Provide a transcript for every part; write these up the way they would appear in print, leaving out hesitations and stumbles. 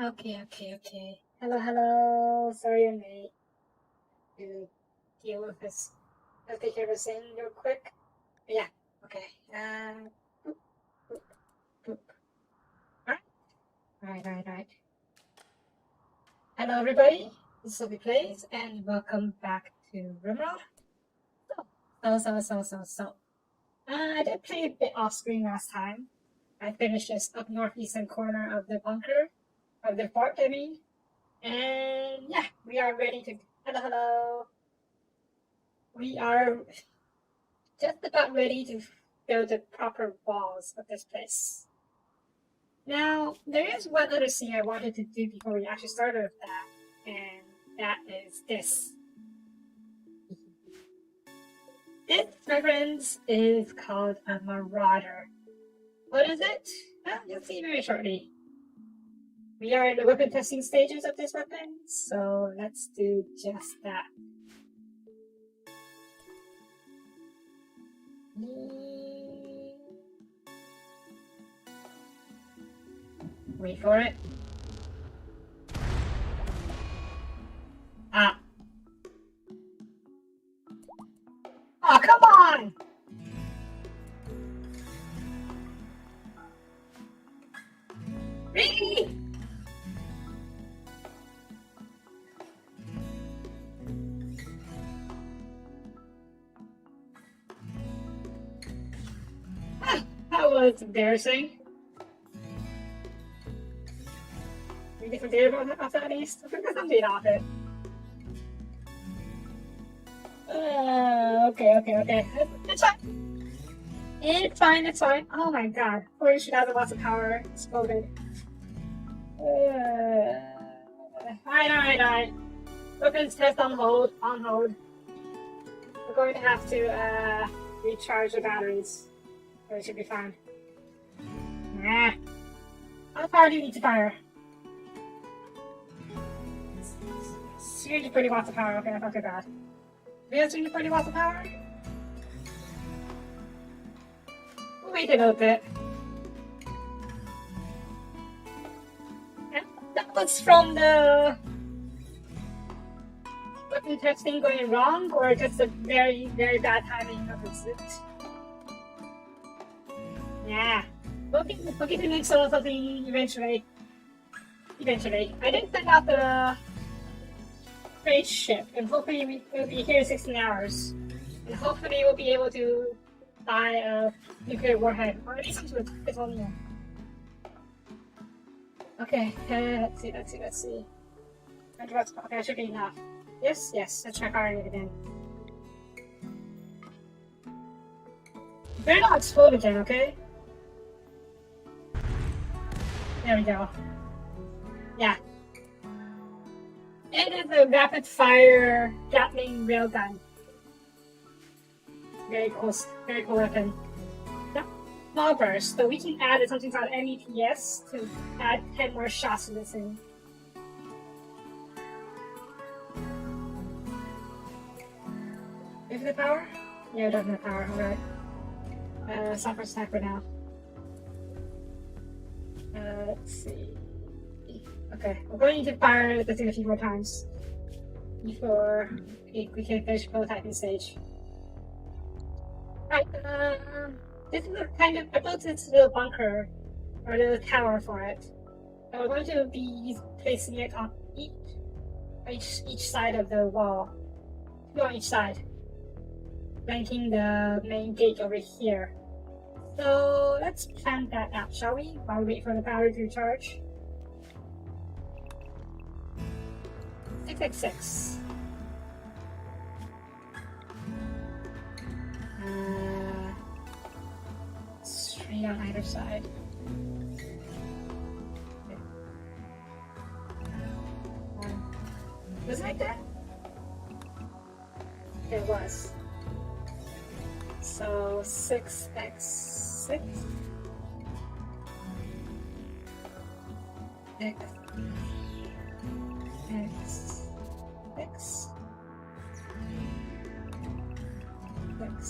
Okay. Hello. Sorry I'm late to deal with this. Let's take care of this thing real quick. Yeah, okay. Boop, boop, boop. Alright. Hello, everybody. This is Soapie Plays, and welcome back to RimWorld. So. I did play a bit off screen last time. I finished just up northeastern corner of the bunker, of the fort, I mean. And yeah, we are ready to. Hello. We are just about ready to build the proper walls of this place. Now, there is one other thing I wanted to do before we actually started with that, and that is this. This, my friends, is called a marauder. What is it? Well, you'll see very shortly. We are in the weapon testing stages of this weapon, so let's do just that. Wait for it. Ah. Oh, come on! Really? That was embarrassing. We get some data off that at least. I think there's some data off it. Okay. It's fine. Oh my god. 40 should have lots of power. Exploded. Alright. Weapons test on hold. We're going to have to recharge the batteries. So it should be fine. Nah. How much power do you need to fire? Seriously, pretty lots of power. Okay, that's not too bad. Seriously, pretty lots of power? We'll wait a little bit. And that was from the weapon testing going wrong, or just a very bad timing of the suit? Yeah. We'll get to make something eventually. I did send out the trade ship, and hopefully we'll be here in 16 hours. And hopefully we'll be able to buy a nuclear warhead, or at least some plutonium. Okay, let's see. Okay, that should be enough. Yes, let's try firing it again. Better not explode again, okay? There we go. Yeah. It is a rapid fire Gatling railgun. Very cool weapon. Small burst, so we can add something called MEPS to add 10 more shots to this thing. Is it power? Yeah, it doesn't have power, alright. Stop for sniper now. Let's see. Okay, we're going to fire the thing a few more times before we can finish prototyping stage. Right, this is I built this little bunker, or little tower for it. And we're going to be placing it on each side of the wall. Two on each side. Flanking the main gate over here. So let's plan that out, shall we? While we wait for the battery to recharge. 6x6. 3 on either side. Was it like that? It was. So 6x6.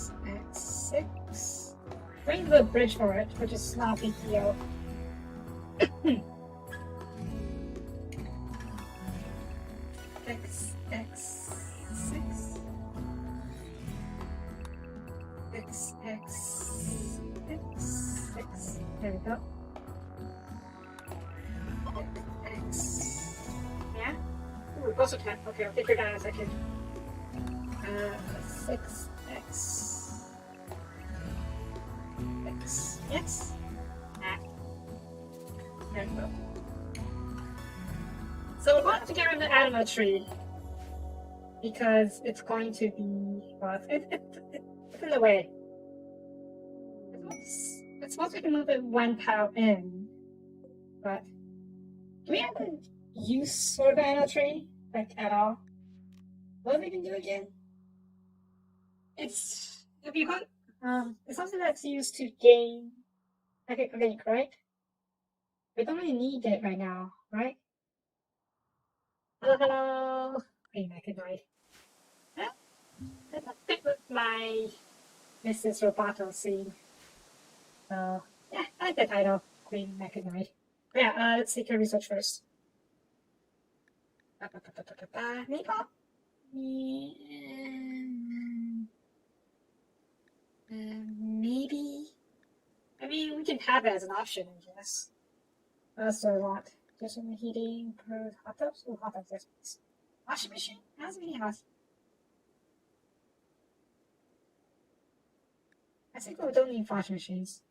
X6. Bring the bridge for it, which is not a big deal. 6x6. 6x6. There we go. X. Yeah? Ooh, also 10. Okay, I'll figure it out in a second. 6x. X. Yes? Ah. There we go. So we're going to get rid of the animal tree. Because it's going to be, well, it's in the way. It's supposed to move it one pile in, but do we ever use sort of animal tree, like at all? What do we can do again? It's if you got it's something that's used to gain like a link, right? We don't really need it right now, right? Hello. Hey, Mechanoid. Let's stick with my Mrs. Roboto scene. So yeah, I like the title, Queen Mechanoid. Yeah, let's take a research first. Maybe. I mean, we can have it as an option, I guess. That's what I want. Just some heating, per hot tubs. Oh, hot tubs, yes, please. Washing machine? How's it hot? I think we don't need washing machines.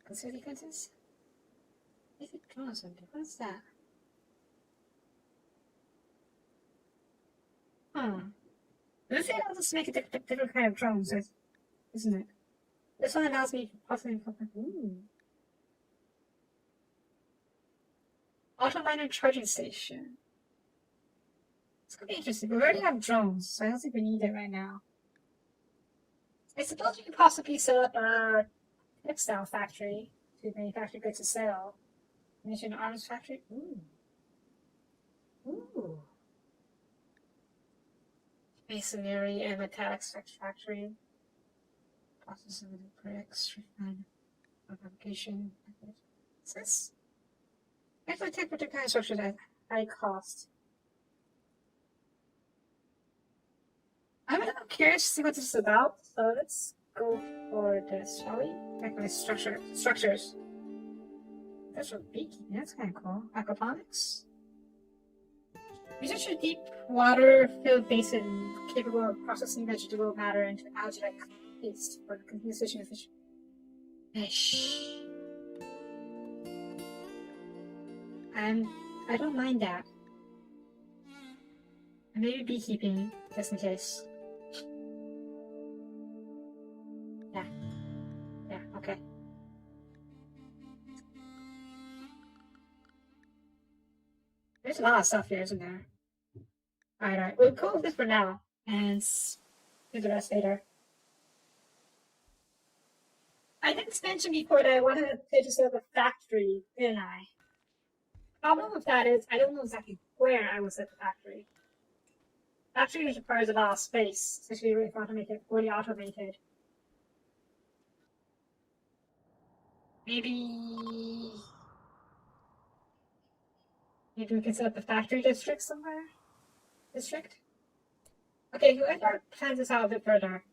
Consequences? If it draws something, what's that? This thing will just make a different kind of drones, isn't it? This one allows me to possibly auto miner charging station. It's gonna be interesting. We already have drones, so I don't think we need it right now. I suppose we could possibly set up a textile factory to manufacture goods to sell. Munition arms factory. Ooh. Masonry and metallics factory. Processing of the bricks, refine fabrication. What's this? Actually, take particular kind of structures at high cost. I'm a little curious to see what this is about, so let's go for this, shall we? Actually, structures. That's what beekeeping, that's kind of cool. Aquaponics. Research a deep water filled basin capable of processing vegetable matter into algae-like paste for the continuous fishing of fish. And I don't mind that. And maybe beekeeping, just in case. Yeah, okay. There's a lot of stuff here, isn't there? Alright, we'll go with this for now, and do the rest later. I didn't mention before that I wanted to just set up a factory, didn't I? Problem with that is, I don't know exactly where I will set the factory. Factory requires a lot of space, especially if you want to make it fully automated. Maybe we can set up a factory district somewhere? District? Okay, whoever plans this out a bit further.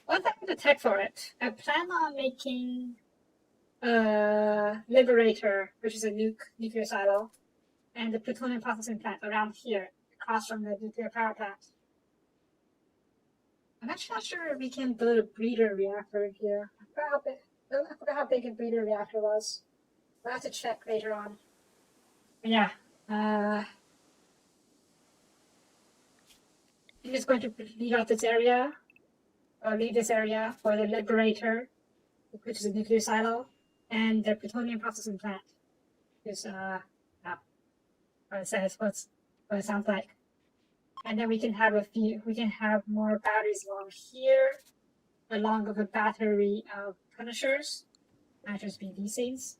Once I have the tech for it, I plan on making a Liberator, which is a nuclear silo, and the plutonium processing plant around here, across from the nuclear power plant. I'm actually not sure if we can build a breeder reactor here. I forgot how big a breeder reactor was. We'll have to check later on. But yeah, I'm just going to leave out this area, or leave this area for the Liberator, which is a nuclear silo, and the plutonium processing plant. Is what it says, what it sounds like. And then we can have more batteries along here, along with a battery of punishers, not just be these things.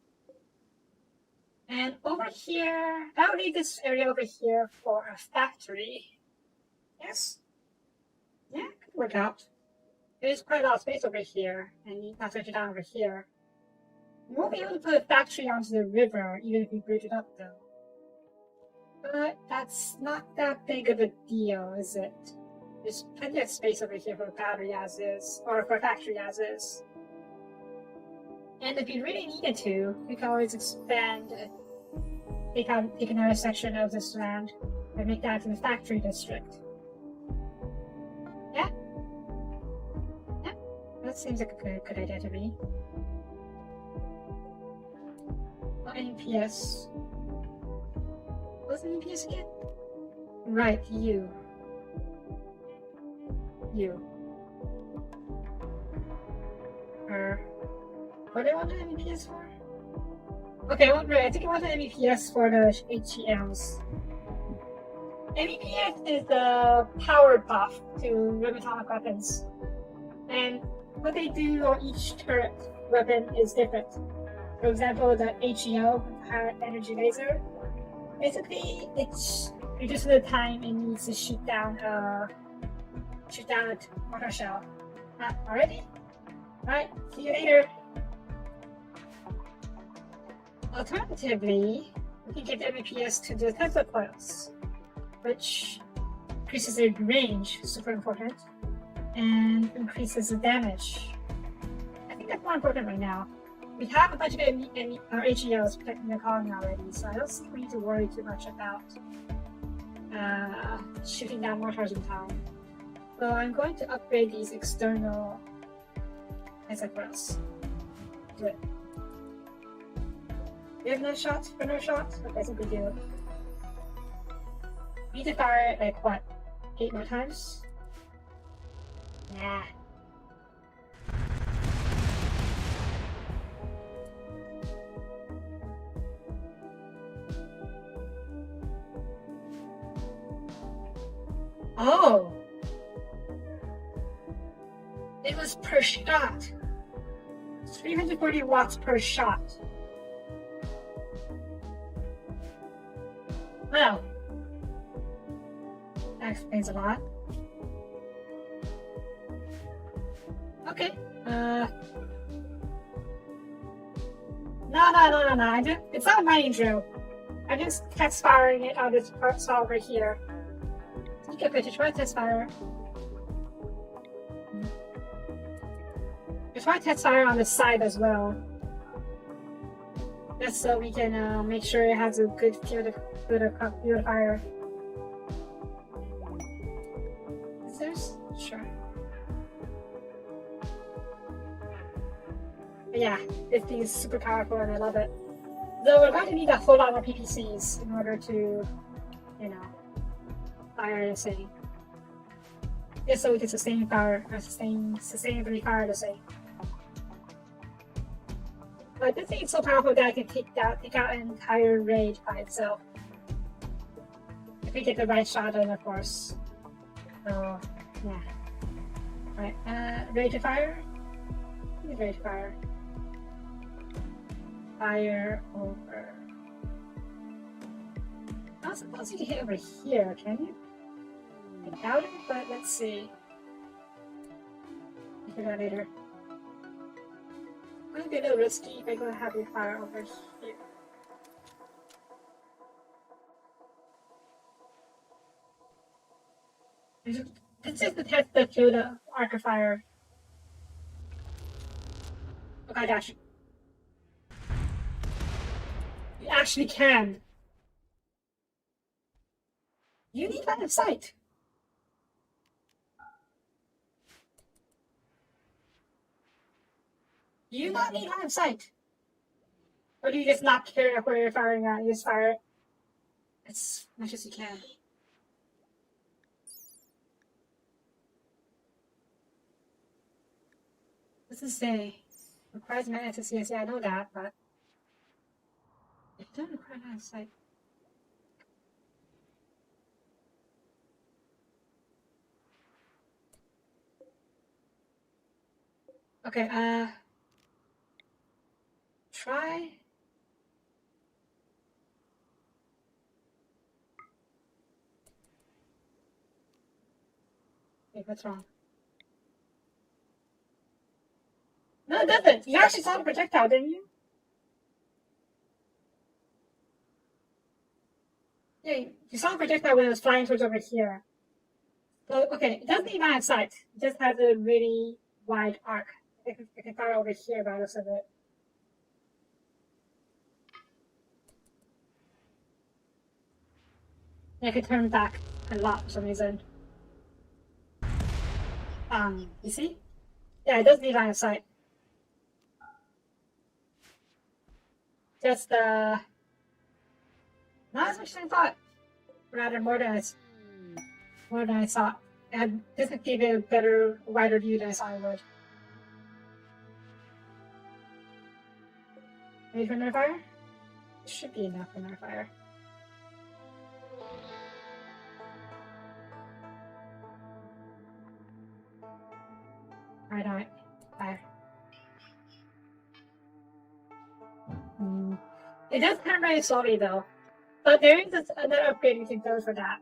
And over here, I'll leave this area over here for a factory. Yes? Yeah, could work out. There's quite a lot of space over here, and you can switch it down over here. We won't be able to put a factory onto the river, even if we bridge it up, though. But that's not that big of a deal, is it? There's plenty of space over here for a battery as is, or for a factory as is. And if you really needed to, we can always expand, take another section of this land, and make that into the factory district. Yeah? Yeah, that seems like a good idea to me. Well, NPS. What's an NPS again? Right, you. What do I want an MEPS for? Okay, I think I want an MEPS for the HEMs. MEPS is the power buff to atomic weapons. And what they do on each turret weapon is different. For example, the HEO, high energy laser, basically it's reduces the time it needs to shoot down a mortar shell. Already? Alright, see you later. Alternatively, we can give MEPS to the Tesla coils, which increases their range, super important, and increases the damage. I think that's more important right now. We have a bunch of HEOs protecting the colony already, so I don't think we need to worry too much about shooting down mortars in time. So I'm going to upgrade these external Tesla coils. Do it. We have no shots for no shots? Okay, I think we do. We need to fire it like what? 8 more times? Nah. Oh! It was per shot. 340 watts per shot. Well, that explains a lot. Okay. No. It's not a mining drill. I'm just test firing it on this part over here. You can put a try test fire. Try test fire on the side as well. Just so we can make sure it has a good field of fire. Is there? Sure. But yeah, this thing is super powerful and I love it. Though we're going to need a whole lot more PPCs in order to, fire the thing. Just so we can sustainably fire the thing. But this thing is so powerful that I can take out an entire raid by itself. If we get the right shot in, of course. So, yeah. Alright, ready to fire? Ready to fire. Fire over. I don't suppose you can hit over here, can you? I doubt it, but let's see. I'll figure that later. Might be a little risky if I'm gonna have you fire over here. This is to test the field of arc of fire. Oh my gosh. You actually can. You need line of sight. You not need line of sight. Or do you just not care where you're firing at? You just fire it as much as you can. What's this say? Requires magnetic CS. Yeah, I know that, but it doesn't require line of sight. Okay, try. Wait, what's wrong? No, it doesn't. You actually saw the projectile, didn't you? Yeah, you saw the projectile when it was flying towards over here. So, okay, it doesn't even have sight. It just has a really wide arc. I can fire over here by the looks of it. And I can turn back a lot for some reason. You see? Yeah, it doesn't even have sight. Just, not as much as I thought. Rather, more than I thought. And this would give it a better, wider view than I thought it would. Ready for another fire? Should be enough for another fire. Alright, fire. It does turn very slowly though. But there is another upgrade you can go for that.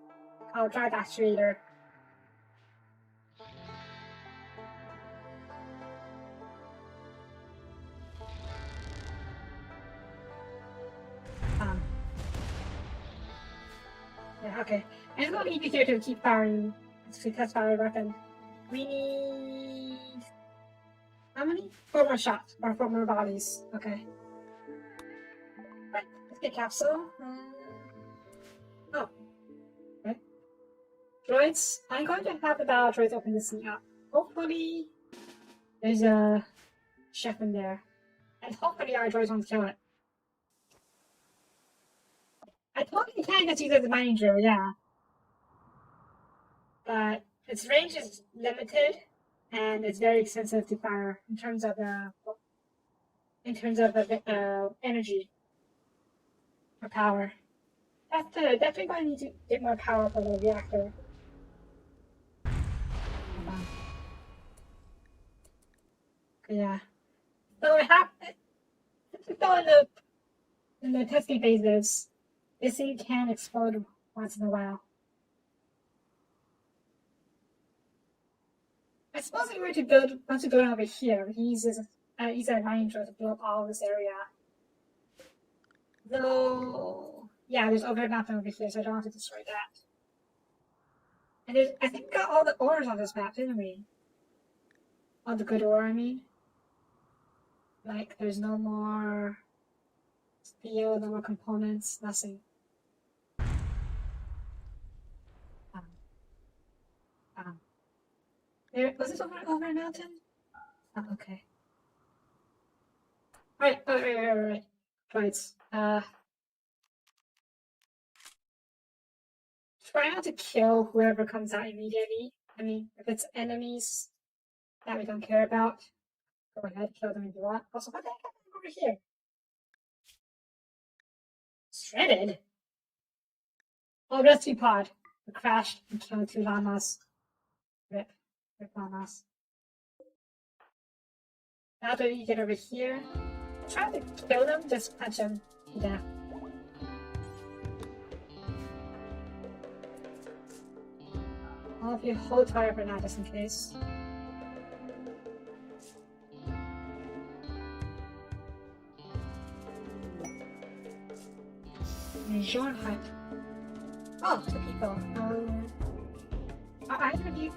I'll try that later. Yeah, okay. And it's going to be easier to keep firing, to test fire weapon. We need... how many? 4 more shots, or 4 more bodies. Okay. Right, let's get capsule. Oh. Okay. Droids. I'm going to have the battle droids open this thing up. Hopefully, there's a chef in there. And hopefully our droids won't kill it. I totally can just use it as a mining drill, yeah. But its range is limited, and it's very expensive to fire in terms of energy or power. That's definitely going to need to get more power for the reactor. Yeah. So I have to go in the testing phases. This thing can explode once in a while. I suppose if we were to build once we go over here, we can use a mine drill to blow up all of this area. Though yeah, there's nothing over here, so I don't have to destroy that. And I think we got all the ores on this map, didn't we? All the good ore, I mean. Like, there's no more steel, no more components, nothing. Was this over a mountain? Oh, okay. Right. Right. Try not to kill whoever comes out immediately. I mean, if it's enemies that we don't care about, go ahead, kill them if you want. Also, what the heck happened over here? Shredded? Oh, rescue pod. We crashed and killed 2 llamas. Rip llamas. Now that you get over here, try to kill them, just punch them to death. All of you hold fire for now, just in case. Jean Hype. Oh, 2 people. Are either of you...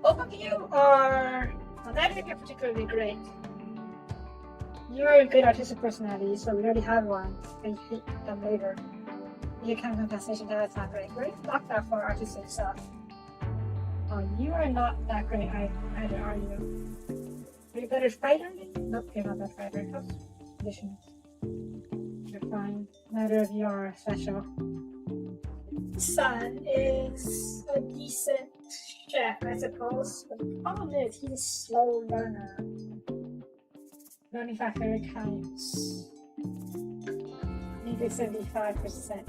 both of you are... well, neither of you are particularly great. You're a good artistic personality, so we already have one. And you hate them later. You kind of compensation, that's not great. We're block that for artistic stuff. Oh, you are not that great either, are you? Are you a better fighter? Nope, you're not that fighter. Oh, conditions. You're fine. Neither of you are special. Son is a decent chef, I suppose. But the problem is he's a slow learner. Learning factor counts. Needed 75%.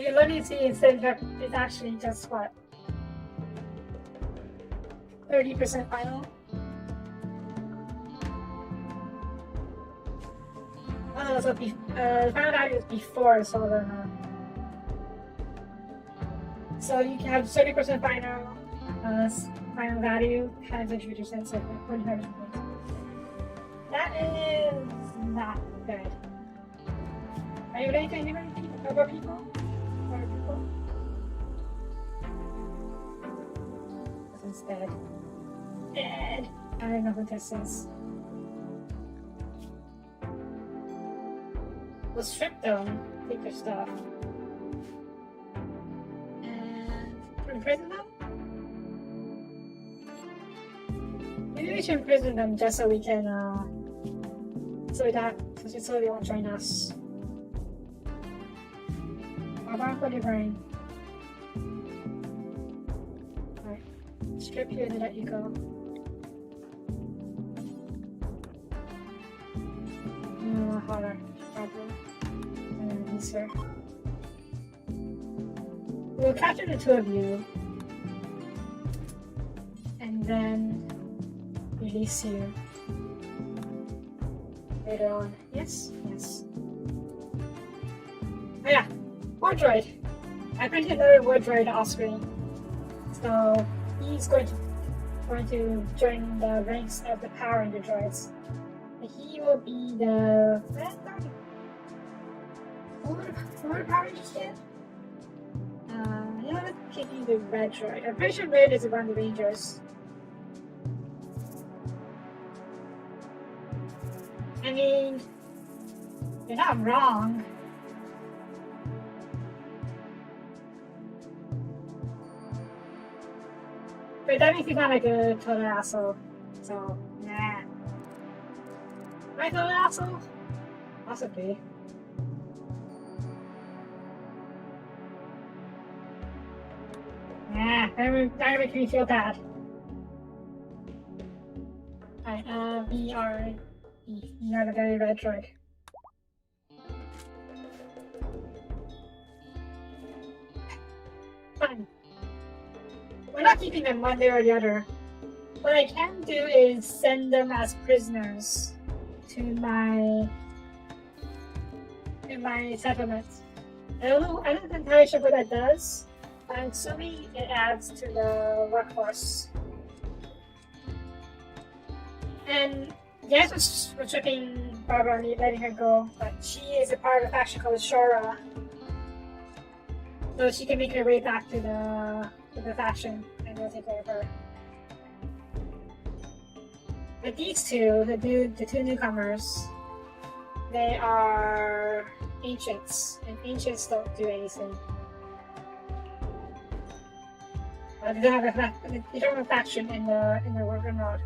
your learning see instead of it's actually just what? 30% final? Oh, so final value is before solar. So you can have 30% final final value times the 2%, so 45%. That is not good. Are you ready to interview other people? Other people? This is dead. Dead. I don't know who this is. We'll strip them, take their stuff. And imprison them? Maybe we should imprison them just so we can, so they won't join us. What are you wearing? Alright. Strip you and let you go. Holler. And sir. We'll capture the two of you. And then release you. Later on. Yes? Yes. Oh yeah. Ward droid. I printed another ward droid off screen. So he's going to join the ranks of the Power Ranger droids. He will be the what Power Rangers get? You know, let's give you the red droid. I'm pretty sure red is one of the Rangers. I mean, you're not wrong. But that makes you sound like a total asshole. So, nah. Am I a total asshole? Possibly. Nah, that makes me feel bad. Alright, we are the very red droid. Fine. We're not keeping them one way or the other. What I can do is send them as prisoners to my settlement. I'm not entirely sure what that does. I'm assuming it adds to the workforce. And yes, we're stripping Barbara and letting her go, but she is a part of a faction called Shora. So she can make her way back to the faction and we'll take care of her. But these two, the two newcomers, they are ancients, and ancients don't do anything. They don't have a faction in the RimWorld.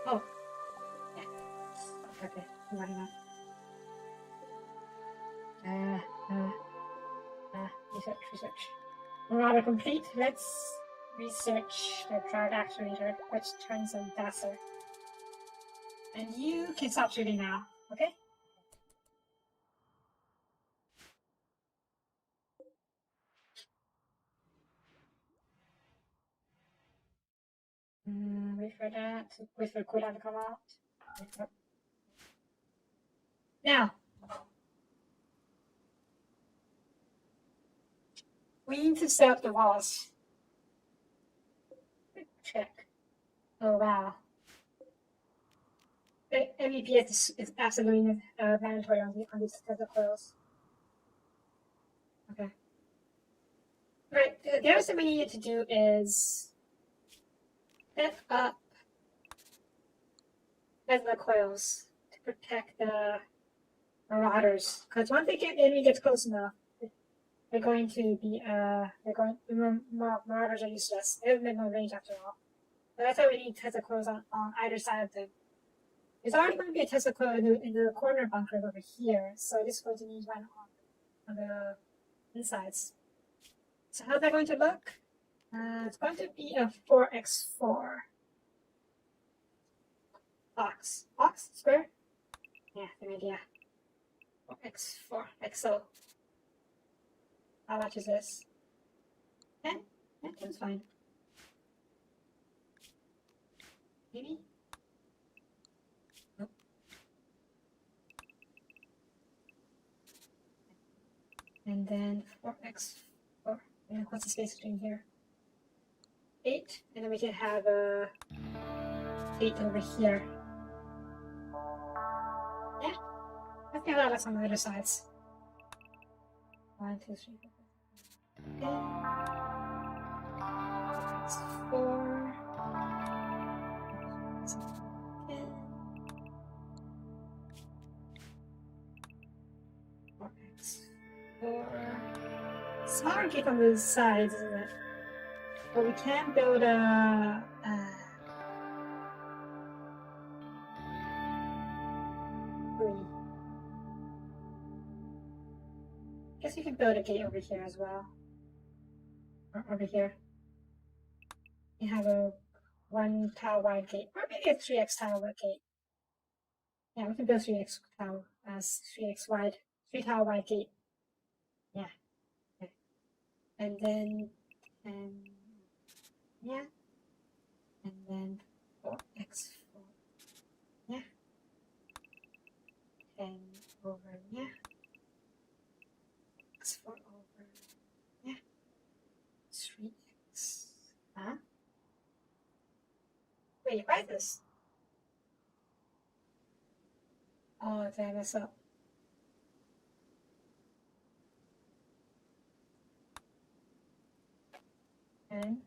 Oh, yeah. Okay, I'm running out. Research. Marauder complete. Let's research the drive actuator, which turns on Dasser. And you can stop shooting now, okay? Wait for that. Wait for the cooldown to come out. Now, we need to set up the walls. Check. Oh wow. MVP is absolutely mandatory on these types of coils. Okay. Right. The other thing we need to do is set up the coils to protect the marauders. Because once the enemy gets close enough, they're going to be marauders are useless. They have no range after all. So that's why we need Tesla coils on either side of them. There's already going to be a Tesla coil in the corner bunker over here, so this is going to need one on the insides. So how's that going to look? It's going to be a 4x4 box. Box? Square? Yeah, same idea. 4x4 XO. How much is this? 10? 10's fine. Maybe? Nope. And then 4x4. And what's the space between here? 8. And then we can have a 8 over here. Yeah. I think that's on the other sides. 1, 2, 3, 4, 5. That's 4. 4x4. Smaller gate on the sides, isn't it? But we can build a. Guess we can build a gate over here as well. Or over here. We have a 1 tile wide gate. Or maybe a 3x tile wide gate. Yeah, we can build 3x tile as 3x wide. 3 tile wide gate. Yeah. Okay. And then yeah. And then 4x4. Yeah. 10 over yeah. X4 over yeah. 3x. Huh? Wait, why this? Oh, did I mess up? And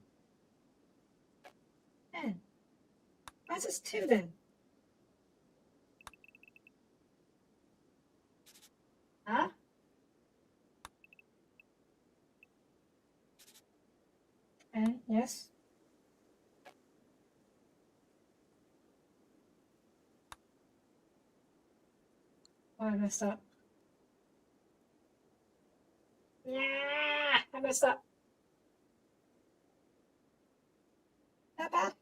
why is this 2 then? Huh? And yes. Oh, I messed up. Yeah, I messed up. Not bad.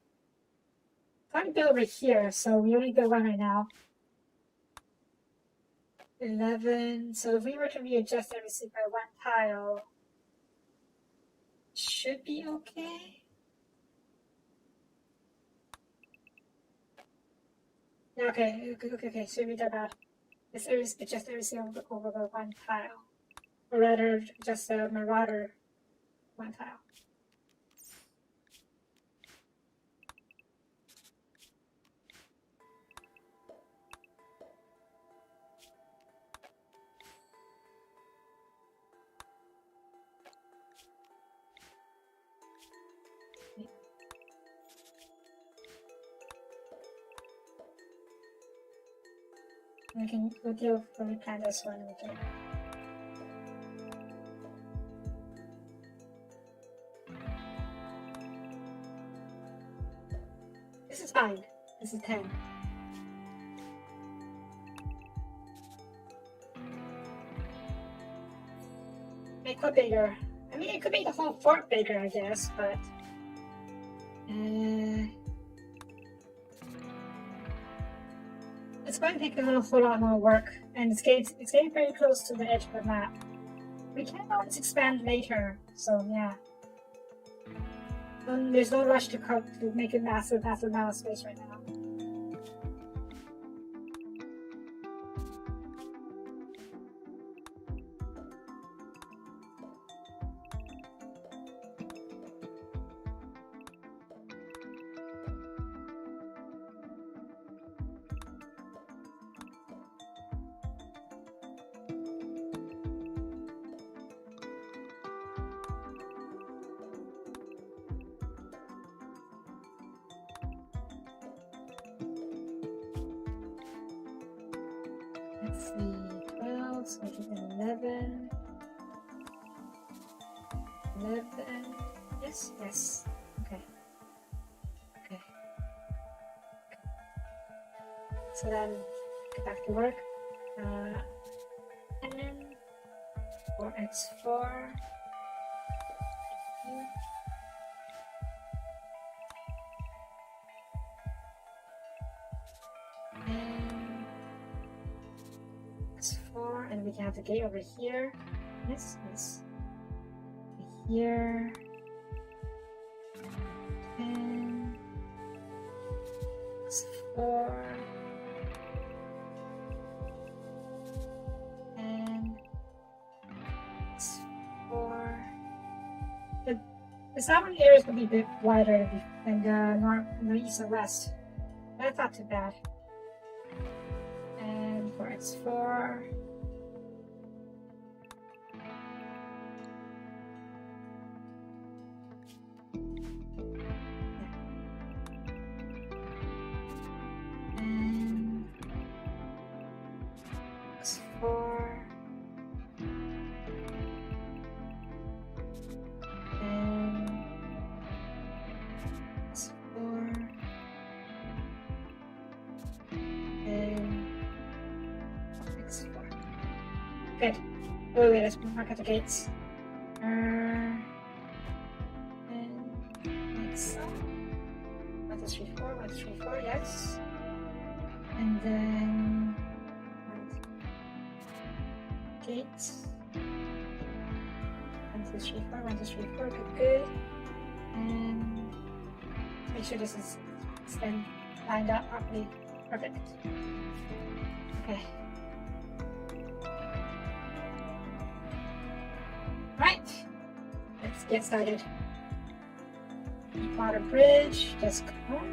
I'm going to build over here, so we only build one right now. 11. So if we were to readjust everything by 1 tile, should be okay. Okay. So we did that. It's adjust everything over the 1 tile. Or rather, just a marauder 1 tile. We'll deal when we plan this one. Okay. This is fine. This is 10. Make it bigger. I mean, it could make the whole fort bigger, I guess, but. It's going to take a whole lot more work, and it's getting very close to the edge of the map. We can always expand later, so yeah. There's no rush to make a massive amount of space right now. Let's see, 12, so I think 11. 11. Yes. Okay. So then, get back to work. And then 4x4. we can have the gate over here. Yes, yes. Here. And 4. And 4. The southern areas would be a bit wider than the east and west. That's not too bad. And for X4. And X4. Good. Oh wait, let's mark out the gates. And like so. 1, 2, 3, 4, 1, 2, 3, 4, yes. And then gates. 1, 2, 3, 4, 1, 2, 3, 4, good. And make sure this is then lined up properly. Perfect. Okay. Right, let's get started. Deepwater bridge, just come on.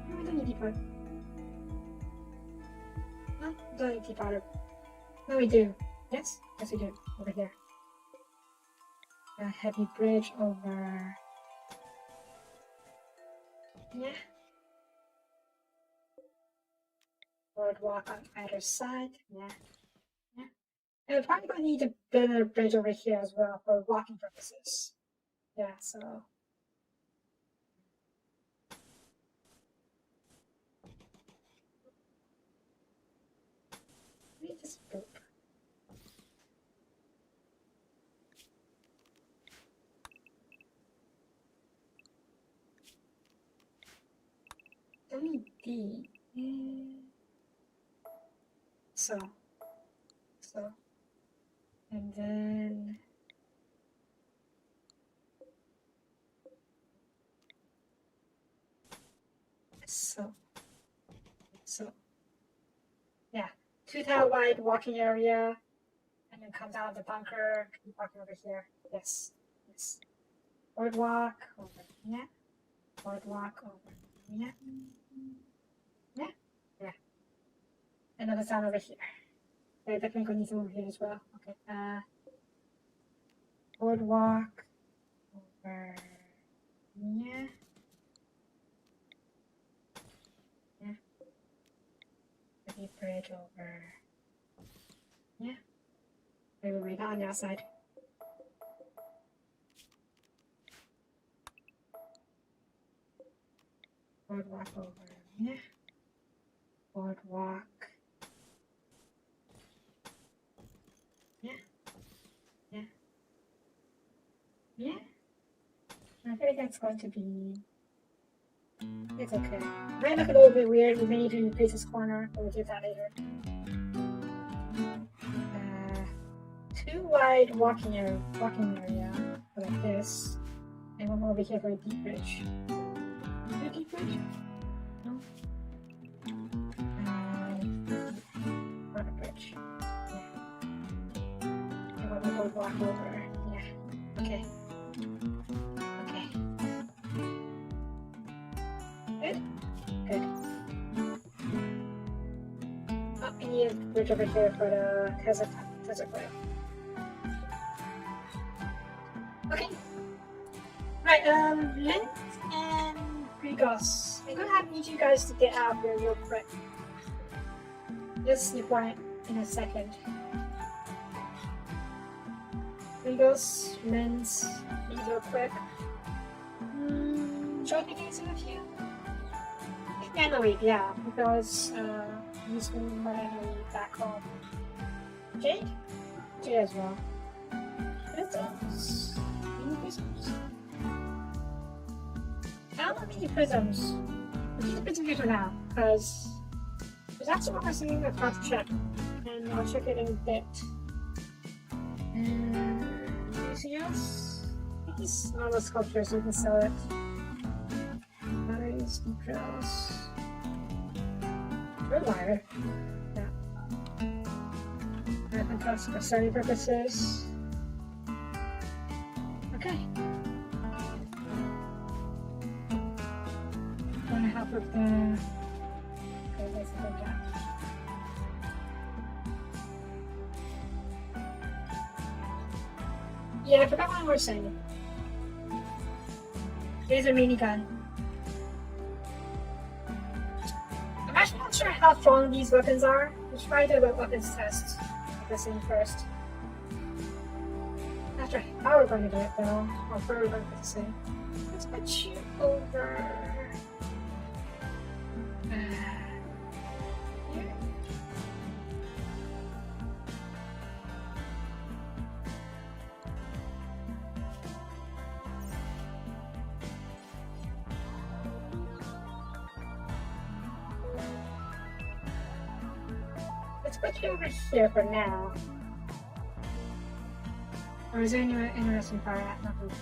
No, we don't need deepwater. No, we don't need deepwater. No, we do. Yes? Yes, we do. Over here. A heavy bridge over. Yeah. Boardwalk on either side. Yeah. Yeah. And we're probably going to need to build a bridge over here as well for walking purposes. Yeah, so. Let me just boop. Only D. So. And then so yeah, 2 tile wide walking area, and then come down the bunker, keep walking over here. Yes. Boardwalk over here. Boardwalk over here. Yeah. Another sound over here. They're definitely going to need some over here as well. Okay. Boardwalk over here. Yeah. Maybe bridge over. Yeah. Wait, not on the outside. Boardwalk over here. Boardwalk. Yeah. I think that's going to be. It's okay. It might look a little bit weird. We may need to replace this corner, but we'll do that later. 2 wide walking area like this, and one more over here for a deep bridge. Is there a deep bridge? No. On a bridge. Yeah. And one more walk over. Yeah. Okay. Good. Oh, I need a bridge over here for the desert way. Okay. Right, Lint and Grigos. I'm gonna need you guys to get out here real quick. Just sneak one in a second. Grigos, Lint, need real quick. Soapie can see with you. Anyway, yeah, because he's been running back home. Jade? Jade as well. Prisms. Mini prisms. I don't know mini prisms. We'll keep the prism here for now, because there's actually one more thing I forgot to check. And I'll check it in a bit. Anything else? These normal sculptures, you can sell it. Batteries, drills. Wood wire. Yeah. I think that's for study purposes. Okay. Gonna help with the. Okay, let's do that. Yeah, I forgot what we were saying. Laser minigun. I'm actually not sure how strong these weapons are. Let's try to do a weapons test of this thing first. Not sure how we're going to do it though, or where we're going to put this in. Let's put you over. Here. Let's put you over here for now. Or is there any interesting part at? Not we can.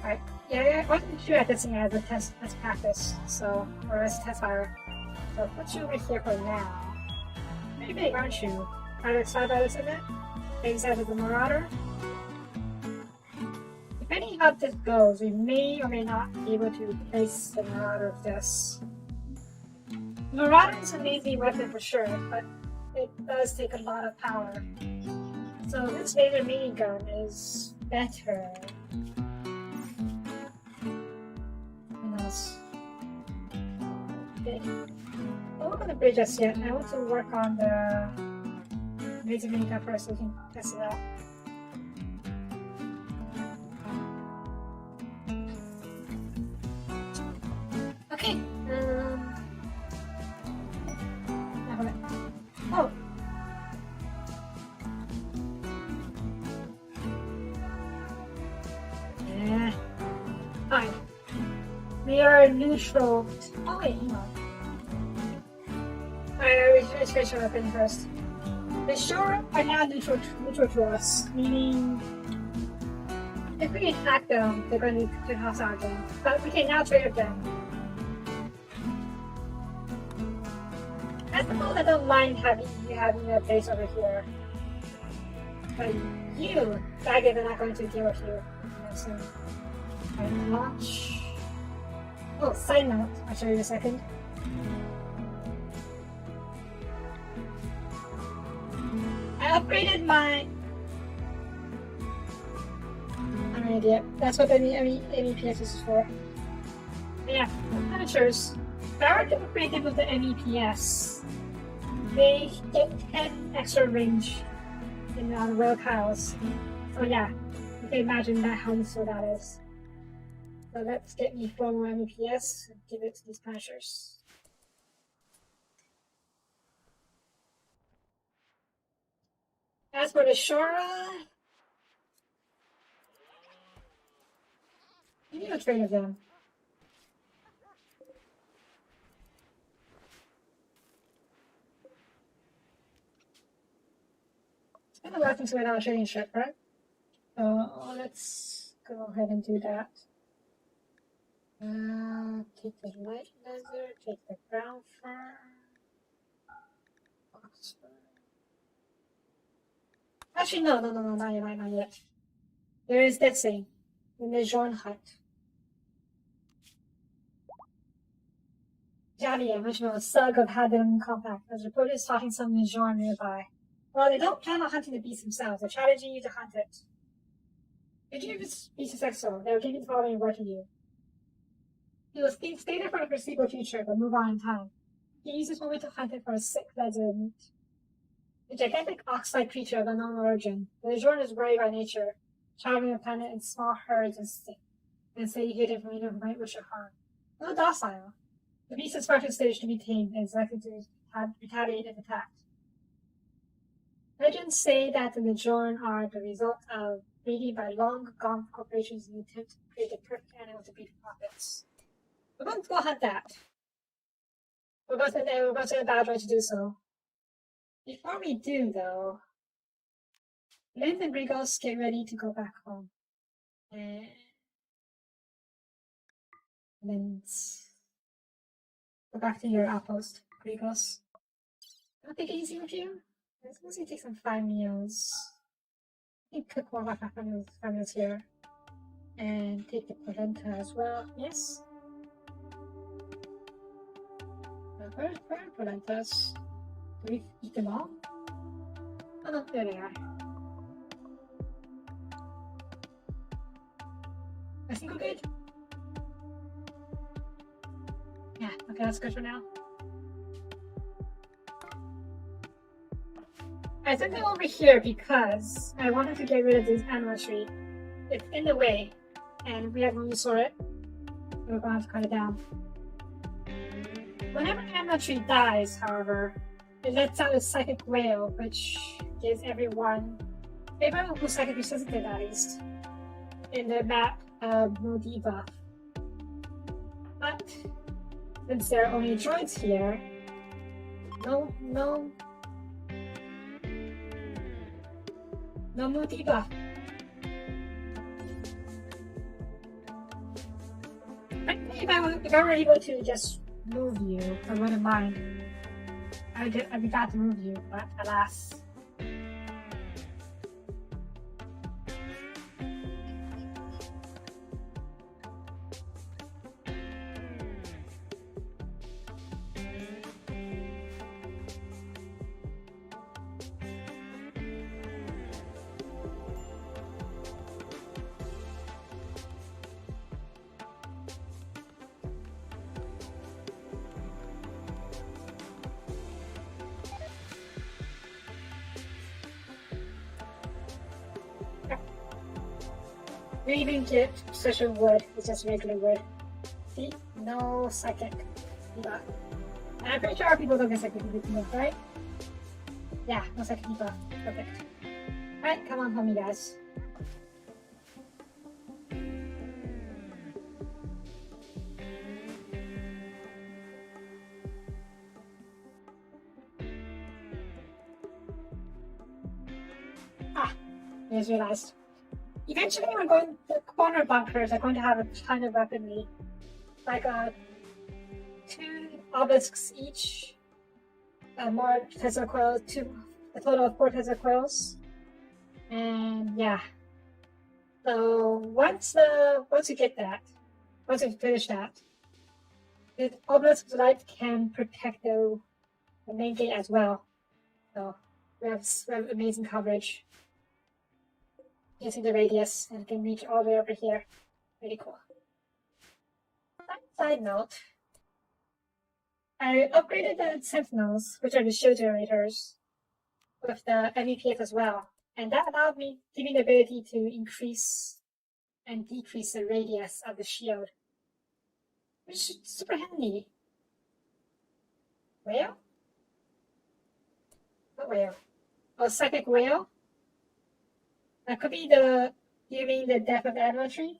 Alright, yeah, why don't you shoot at this thing as a test, as practice, so, or as a test fire. So put you over here for now. Pretty big, aren't you? Are you excited by this event? Are you excited for the Marauder? Depending how this goes, we may or may not be able to replace the Marauder with this. Marauder is an easy weapon for sure, but it does take a lot of power. So this laser minigun is better. What else? Okay. Don't work on the bridge just yet. I want to work on the laser minigun first so we can test it out. Okay. Oh. Yeah. Fine. We are neutral. Oh wait, hang on. Alright, let's finish our weapon first. The shore are now neutral to us, meaning if we attack them, they're going to turn hostile again. But we can now trade with them. I suppose I don't mind having a base over here. But you, Dragon, are not going to deal with you. So, I launch. Oh, side note, I'll show you in a second. I upgraded my. I'm an idiot. That's what the MEPS is for. But yeah, amateurs. If I were to upgrade them with the MEPS, they get 10 extra range in the rail tiles. So yeah, you can imagine that how useful that is. So let's get me 4 more MEPS and give it to these punishers. As for the Shora, you need to train with them. It's been a while since we went on a training trip, right? So let's go ahead and do that. Take the light leather, take the brown fur, box fur. Actually, no, not yet. There is that thing, the Lejeune hut. Johnny and Richmond Sug have had them in contact as reporters spotting some Lejeune nearby. While they don't plan on hunting the beast themselves, their strategy is to hunt it. If you be successful, they will give you the following word to you. He will stay there for the foreseeable future, but move on in time. He uses this moment to hunt it for a sick leather meat. A gigantic ox-like creature of unknown origin, the Lejeune is wary by nature, traveling the planet in small herds and satiated from anyone who might wish it harm. A little docile, the beast is far too stage to be tamed and is likely to retaliate if attacked. Legends say that the Lejeune are the result of breeding by long-gone corporations in the attempt to create the perfect animal to beat profits. We're going to go hunt that. We're going to send a battle droid to do so. Before we do, though, Lynn and Regals get ready to go back home. And let's go back to your outpost, Regals. I'll take it easy with you. Let's mostly take some 5 meals. You cook one of our families here. And take the polenta as well. Yes. Where are polentas? Do we eat them all? Oh no, there they are. I think we're good. Yeah, okay, that's good for now. I took them over here because I wanted to get rid of this animal tree. It's in the way, and we have no use for it. We're gonna have to cut it down. Whenever an animal tree dies, however, it lets out a psychic wail, which gives everyone who's psychically sensitive at least, in the map no debuff. But since there are only droids here, no more debuff. If I were able to just move you, I wouldn't mind. I'd be glad to move you, but alas. We even get special wood, it's just regular wood. See? No psychic debuff. And I'm pretty sure people don't get psychic debuff, right? Yeah, no psychic debuff. Perfect. Alright, come on, homie guys. Ah, I just realized. Eventually, the corner bunkers are going to have a ton of weaponry. Like 2 obelisks each, more Tesla coils, a total of 4 Tesla coils. And yeah. So once you get that, once you finish that, the obelisk light can protect the main gate as well. So we have amazing coverage. You can see the radius and it can reach all the way over here. Really cool. Side note, I upgraded the sentinels, which are the shield generators, with the MEPF as well. And that allowed me, give me the ability to increase and decrease the radius of the shield. Which is super handy. Whale? What whale? Oh, psychic whale? That could be you mean the death of the animal tree?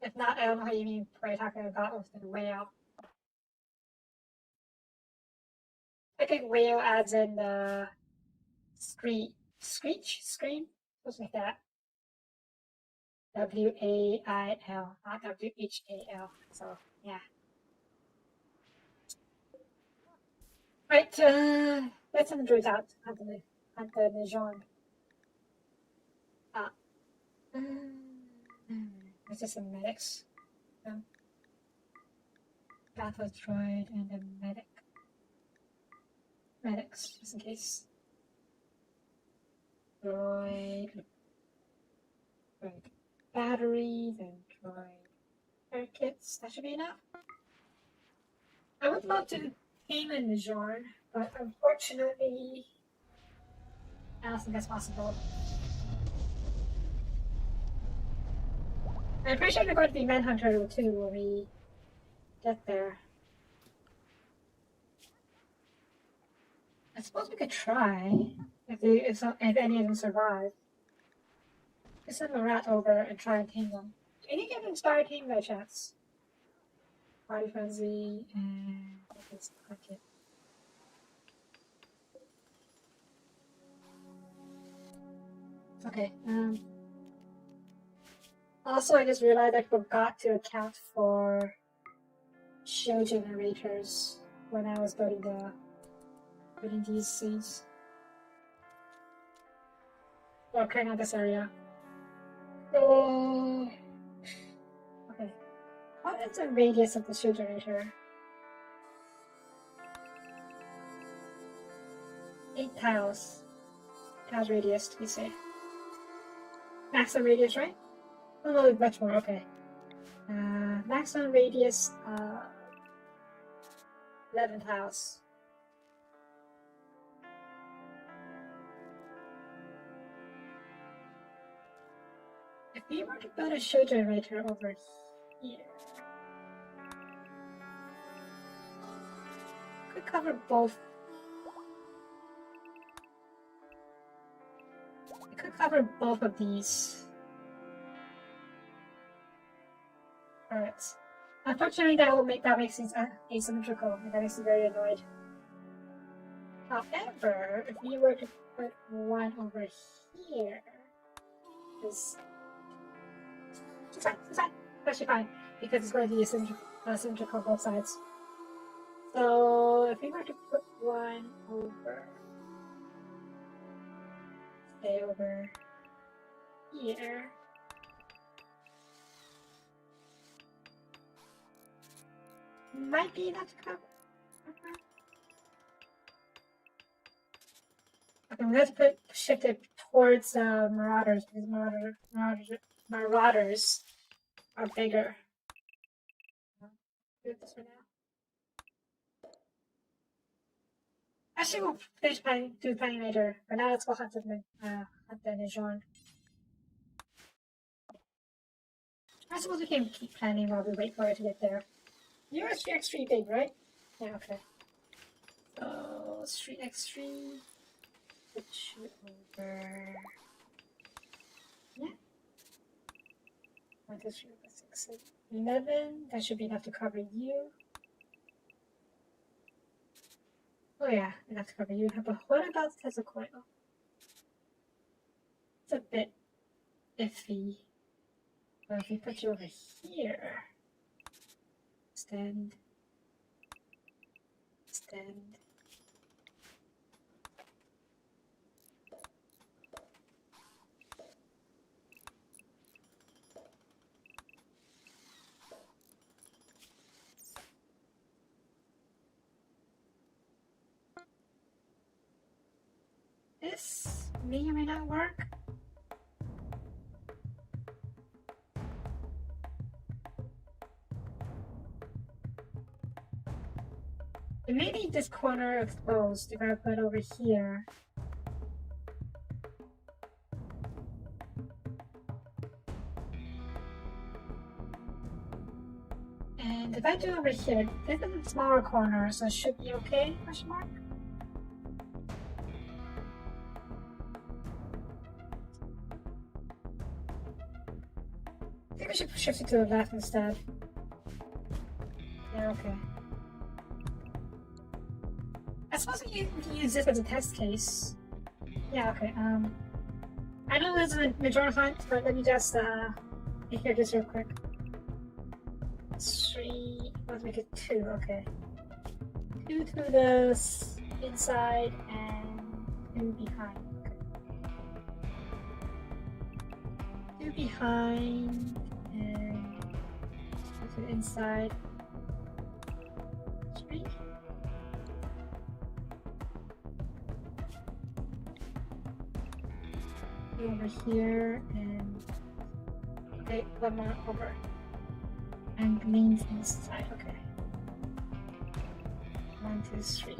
If not, I don't know how you mean what you're talking about with the whale. Psychic whale adds in the scream, something like that. WAIL, not WHAL. So yeah. Right, let's send the droids out at the Legion. There's just some medics. Battle droid and a medic. Medics, just in case. Droid. Batteries and droid air kits. That should be enough. I would love to tame in the Legion, but unfortunately, I don't think that's possible. I'm pretty sure they're going to be Manhunter too when we get there. I suppose we could try if any of them survive. Just send a rat over and try and tame them. Any get inspired team by chance? Body frenzy and it's okay. Okay. Also, I just realized I forgot to account for show generators when I was building these scenes. Okay, not this area. So, okay. What is the radius of the show generator? 8 tiles. Tiles radius to be safe. Maximum radius, right? Oh no, much more. Okay. Maximum radius. 11 tiles. If we were to build a show generator over here, could cover both. It could cover both of these. Alright. Unfortunately, that makes things asymmetrical, and that makes me very annoyed. However, if we were to put one over here, it's fine. It's actually fine, because it's going to be asymmetrical on both sides. So, if we were to put one over, say over here, might be enough to cover. Okay, we have to shift it towards Marauders, because Marauders are bigger. Do this for now. Actually, we'll finish do planning later. But now let's go hunt the Nijon. I suppose we can keep planning while we wait for it to get there. You're Street X3 big, right? Yeah, okay. So, Street X3. Put you over. Yeah. 1, 2, 3, 4, 6, 7, 11. That should be enough to cover you. Oh yeah, enough to cover you. But what about the Tesla coil? It's a bit iffy. But if we put you over here, extend. This may or may not work. It may need this corner exposed if I put it over here. And if I do over here, this is a smaller corner, so it should be okay? Question mark? I think we should shift it to the left instead. Yeah, okay. I suppose you can use this as a test case. Yeah, okay. I know there's a majority hunt, but let me just here this real quick. 3. Let's make it 2. Okay. 2 to the inside and 2 behind. Okay. 2 behind and 2 to the inside. 3. Over here and okay, 1 more over. And leans this side, okay. 1, 2, 3.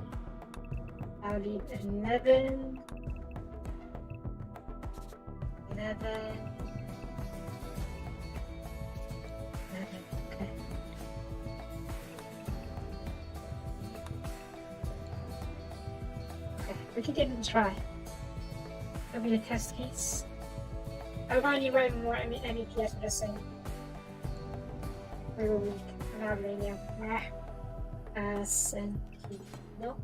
I'll leave 11. 11. 11, okay. Okay, we can give it a try. That'll be a test case. I want to write more MEPS missing. We were weak. I'm not uranium. S&P. No.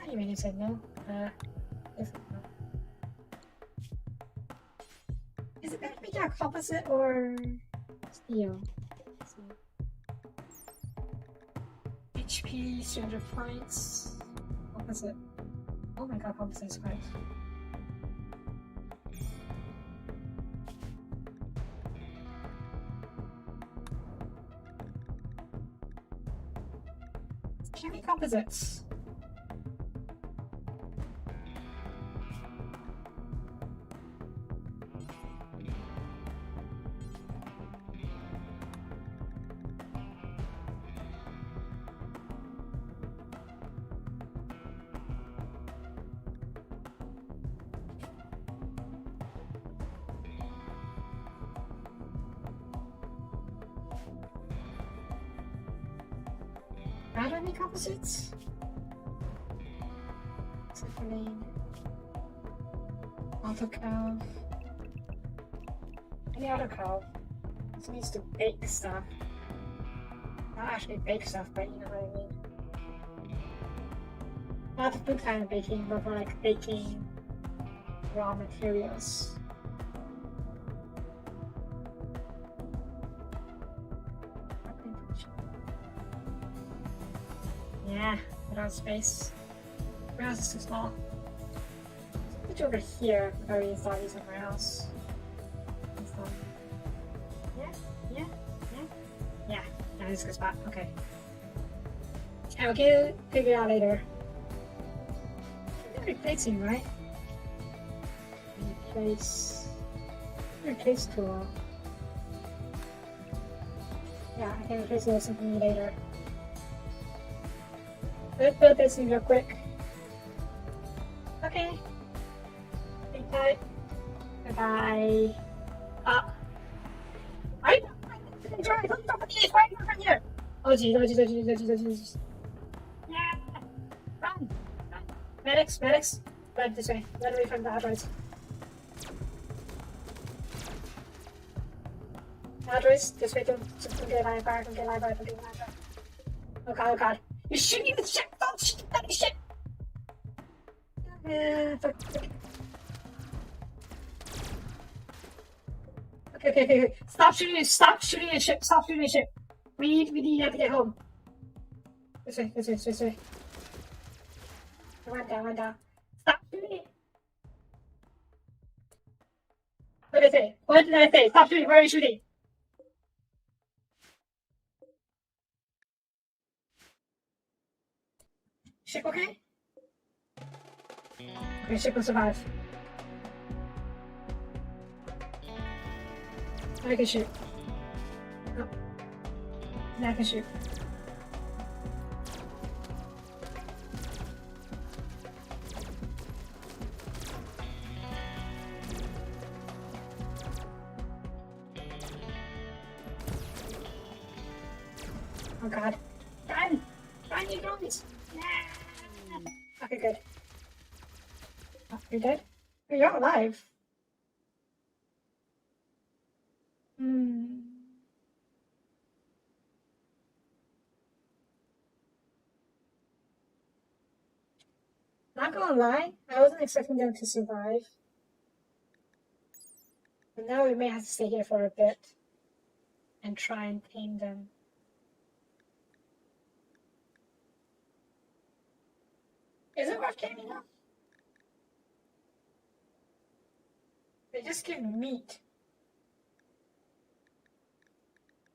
Uranium said no. Is it gonna be a composite or steel? HP, 300 points. Composite. Oh my god, composite is great. Give me composites. Are there any composites? Zeppelin. Autocalv. Any other calv? This needs to bake stuff. Not actually bake stuff, but you know what I mean. Not the food kind of baking, but for like baking raw materials. Yeah, without space. Warehouse is too small. Put you over here. I already thought you somewhere else. Yeah. Now this is a good spot. Okay. I will figure it out later. Replacing, right? Replace tool. Yeah, I can replace it with something later. Let's build this real quick. Okay. Big time. Goodbye. Right? Drive, on top of these, right here. Oh jeez. Yeah. Run. Medics. Run this way. Run away from the androids. Androids, this way, don't get line fire, don't get line fire. Oh god. You're shooting with shit! Don't shoot that shit! Okay. Stop shooting at ship. We need to get home. This way. One down. Stop shooting! What did I say? Stop shooting, where are you shooting? Ship okay? Okay, ship will survive. I can shoot. No. Now I can shoot. Oh god. Run, you zombies! Okay, good. Oh, you're dead? Oh, you're alive. Not gonna lie, I wasn't expecting them to survive. But now we may have to stay here for a bit and try and tame them. Is it worth taming them? They just give meat.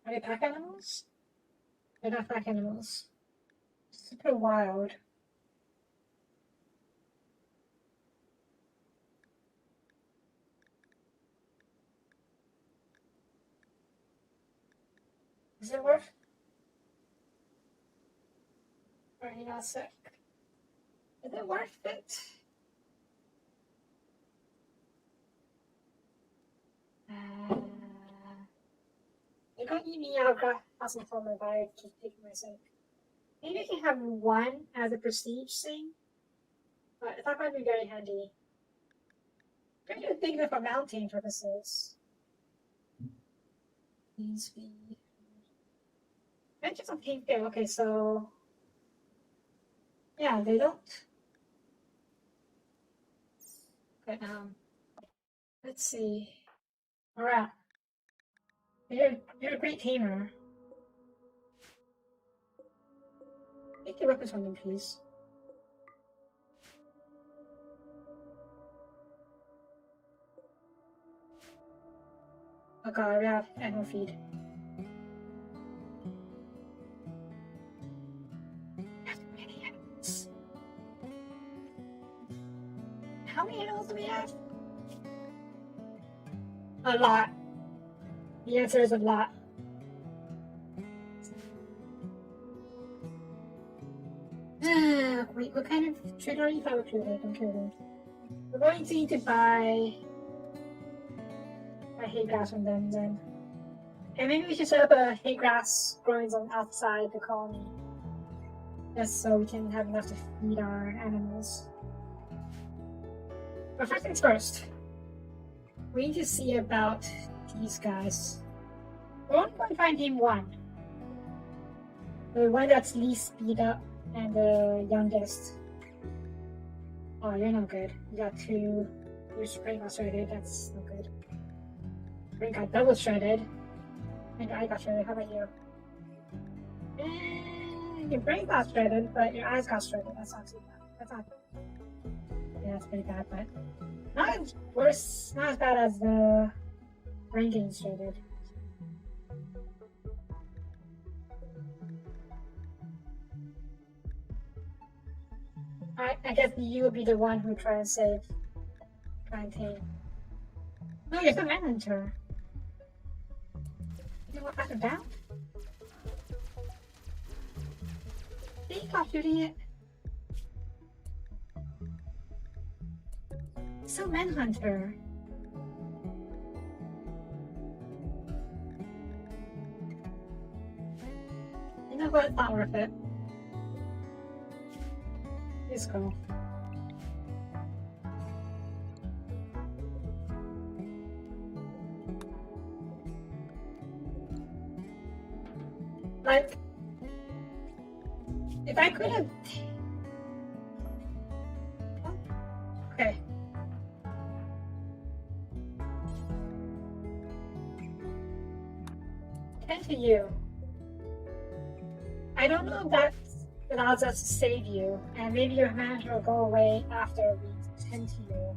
Are they pack animals? They're not pack animals. Super wild. Is it worth? Or are you not sick? Is it worth it? They don't eat me out of awesome former by just taking myself. Maybe I can have one as a prestige thing, but that might be very handy. I'm trying to think of for mounting purposes. Please be. Mention some pink there. Okay, so yeah, they don't. Okay, let's see. Alright. You're a great tamer. Take the weapons from them, please. Oh god, we have animal feed. How many animals do we have? A lot. The answer is a lot. Wait, what kind of trade are you fabricated? I'm curious. We're going to need to buy hay grass from them then. And maybe we should set up a hay grass growing zone outside the colony. Just so we can have enough to feed our animals. But first things first. We need to see about these guys. We're only going to find team 1. The one that's least speed up and the youngest. Oh, you're no good. You got 2. Your spring got shredded. That's no good. Spring got double shredded. And your eye got shredded. How about you? Your brain got shredded, but your eyes got shredded. That's not too bad. That's not. Yeah, that's pretty bad, but not as worse. Not as bad as the brain getting shredded. I guess you will be the one who try and save. Try and tame. No, you're the manager. You want back down? Did you stop shooting it? So Manhunter. You know what? It's not worth it. Let's go. Like, if I could have. Okay. Tend to you. I don't know if that allows us to save you, and maybe your manager will go away after we tend to you.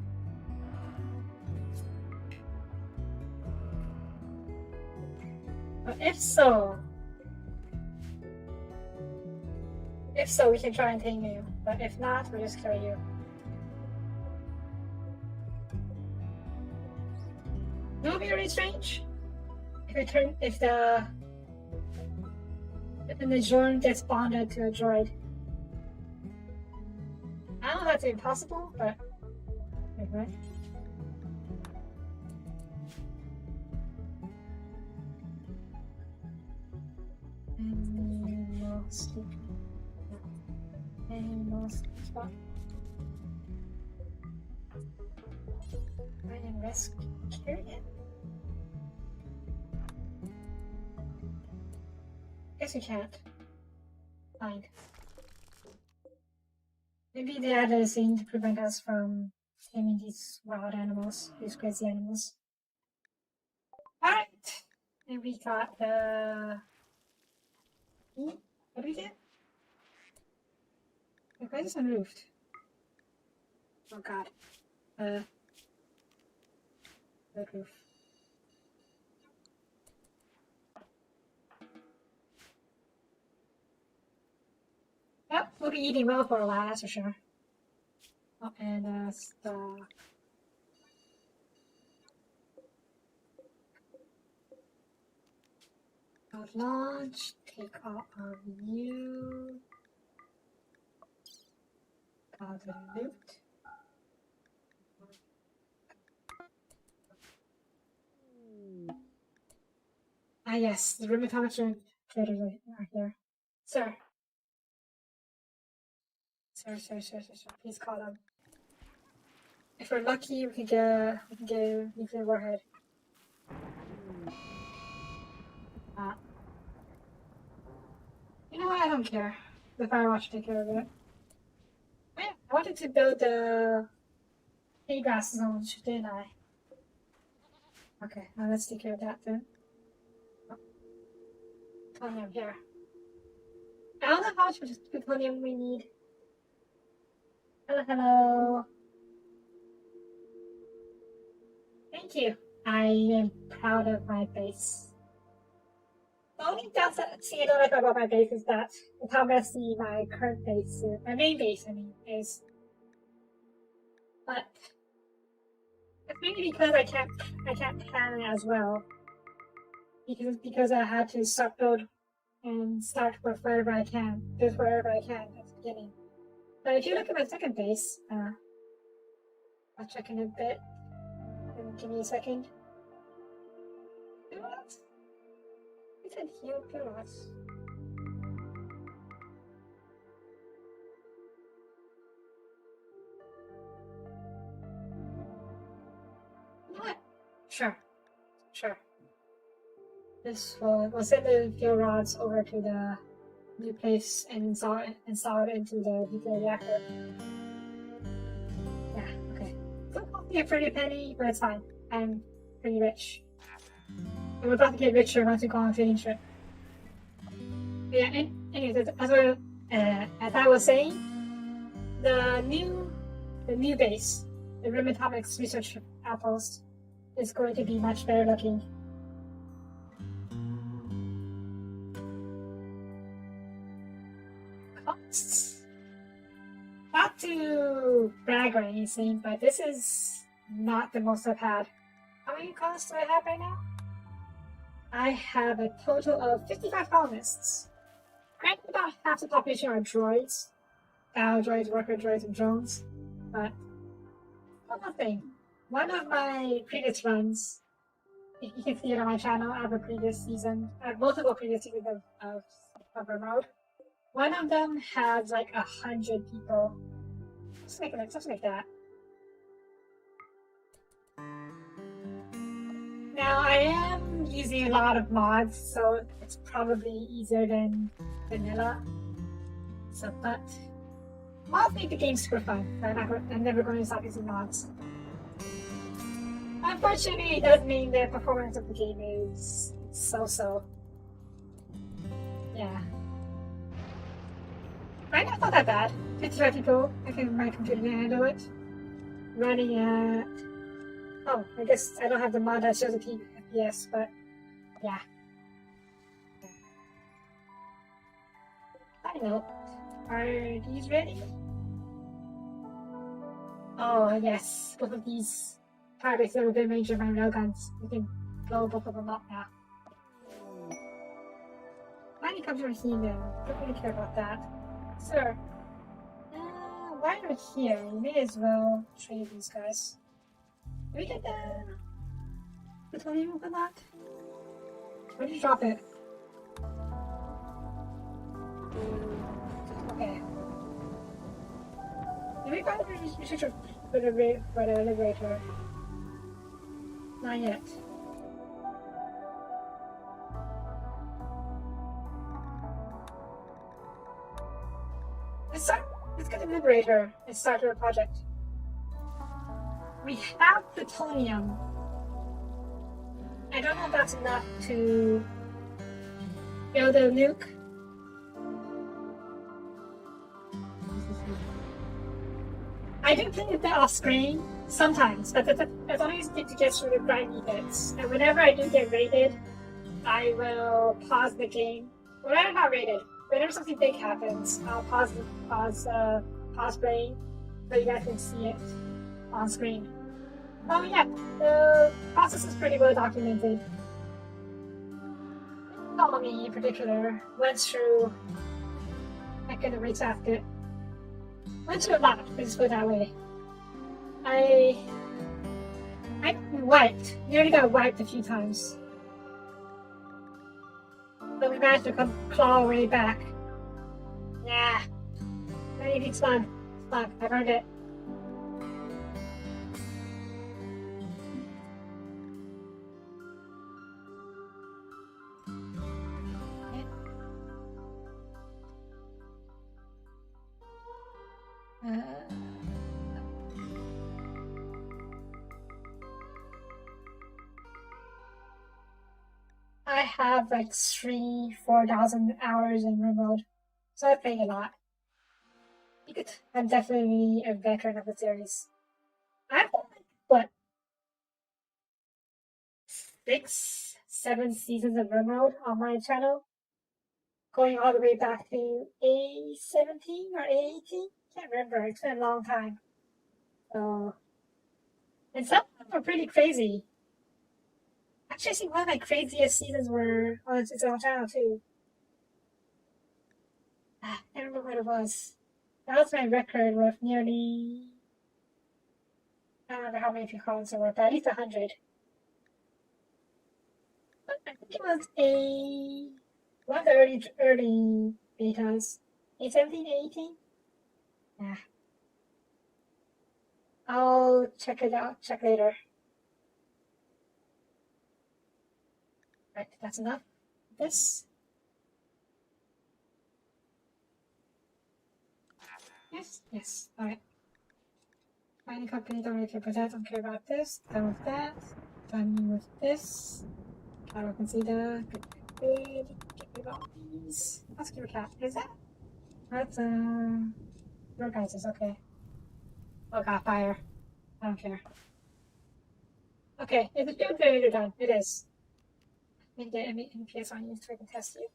But if so, we can try and tame you. But if not, we'll just kill you. It will be really strange if the Jorn gets bonded to a droid. I don't know if that's impossible, but anyway. Spot. I am rescue it. Guess we can't. Fine. Maybe they added a scene to prevent us from taming these wild animals, these crazy animals. Alright! And we got the. What do we get? Why is this unroofed? Oh god. Red roof. Yep, we'll be eating well for a while, that's for sure. Oh, and stock. Launch, take all of you. Got the loot. Ah yes, the rheumatologists traders are here. Sir. Sir, please call them. If we're lucky, we can get a nuclear warhead. You know what? I don't care. The Firewatch take care of it. Yeah, I wanted to build the hay grass zone, didn't I? Okay, now let's take care of that then. Plutonium here. I don't know how much plutonium we need. Hello, hello. Thank you. I am proud of my base. The only downside I don't like about my base is that it's how messy my current base is. My main base, I mean, is. But it's mainly because I can't plan it as well. Because I had to start build and start with wherever I can, just wherever I can at the beginning. But if you look at my second base, I'll check in a bit. And give me a second. What? We said heal pillows. What? Sure. We'll send the fuel rods over to the new place and install it into the nuclear reactor. Yeah, okay. It's costing a pretty penny, but it's fine. I'm pretty rich. And we're about to get richer once we go on a trading trip. But yeah, anyways, as I was saying, the new base, the Rim Atomics Research Outpost, is going to be much better looking. Costs. Not to brag or anything, but this is not the most I've had. How many costs do I have right now? I have a total of 55 colonists. Granted, about half the population are droids. Battle droids, worker droids, and drones. But one more thing. One of my previous runs, you can see it on my channel, I have a previous season, I have multiple previous seasons of RimWorld. One of them has like 100 people. Something like that. Now I am using a lot of mods, so it's probably easier than vanilla. So, but mods make the game super fun. I'm never going to stop using mods. Unfortunately, it does mean the performance of the game is so-so. Yeah. Right now, it's not that bad. 55 people. I think my computer can handle it. Running at... Oh, I guess I don't have the mod that shows the FPS, but yeah. I know. Are these ready? Oh, yes. Both of these targets that have been range of my railguns. We can blow both of them up now. Mining comes from here. Don't really care about that. Sir, while you're here, you may as well trade these guys. Do we get the plutonium for that? Where'd you drop it? Okay. Did we find the research for the liberator? Not yet. Let's get the liberator and start our project. We have plutonium. I don't know if that's enough to build a nuke. I do play a bit off screen sometimes, but that's always good to get through the grindy bits. And whenever I do get raided, I will pause the game. When I'm not raided, whenever something big happens, I'll pause playing so you guys can see it on screen. Oh yeah, the process is pretty well documented. Ptolemy in particular went through, I couldn't retask it. Went through a lot, let's put it that way. I wiped, nearly got wiped a few times. But we managed to claw our way back. Yeah. Anything's fun. It's fun. I've earned it. have like 4,000 hours in RimWorld, so I played a lot. I'm definitely a veteran of the series. I've done like, what, 6, 7 seasons of RimWorld on my channel, going all the way back to A17 or A18. Can't remember. It's been a long time. So, and some of them are pretty crazy. Actually, I think one of my craziest seasons were on its own channel too. I can't remember what it was. That was my record with nearly, I don't remember how many comments there were, but at least 100. But I think it was one of the early betas. A17, A18? Yeah. I'll check it out, check later. Right, that's enough. This. Yes, yes, alright. Mining company, don't really care about that, don't care about this. Done with that. Done with this. Cattle consider. Good. Get rid of all these. Muscular cat. Is that? That's, your guys' okay. Oh god, fire. I don't care. Okay, is the field generator done? It is. Let me get NPS on you so I can test you.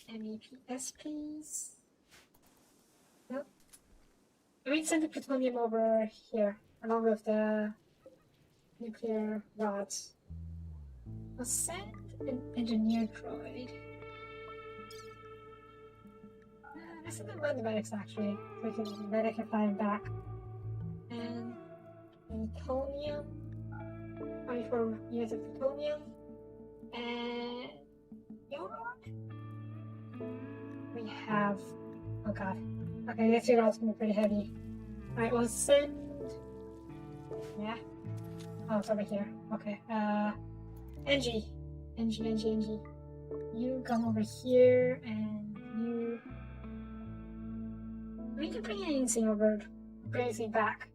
MEPS, please. Nope. Let me send the plutonium over here, along with the nuclear rods. I'll send an engineer droid. This is the one medics actually, so we can medic and fly him back. And plutonium, 24 units of plutonium, and we have, oh god, okay, this two rods gonna be pretty heavy. Alright, we'll send, yeah, oh, it's over here, okay, NG, you come over here, and you, we can bring anything over, bring anything back.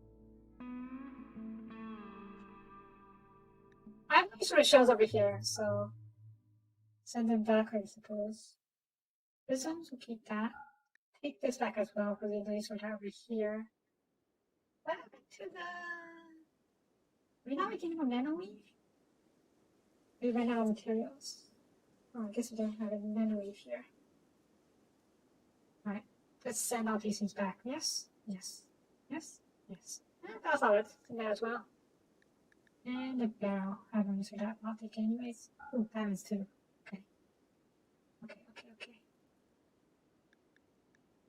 I have these sort of shells over here, so send them back, I suppose. Prisms, we'll keep that. Take this back as well, because they sort of over here. What happened to the... Are we not making more nanoweave? We ran out of materials. Oh, I guess we don't have a nanoweave here. Alright, let's send all these things back. Yes? Yes. Yes? Yes. That's all it's in there as well. And the barrel. I haven't used that. I'll take it anyways. Ooh, diamonds too. Okay. Okay.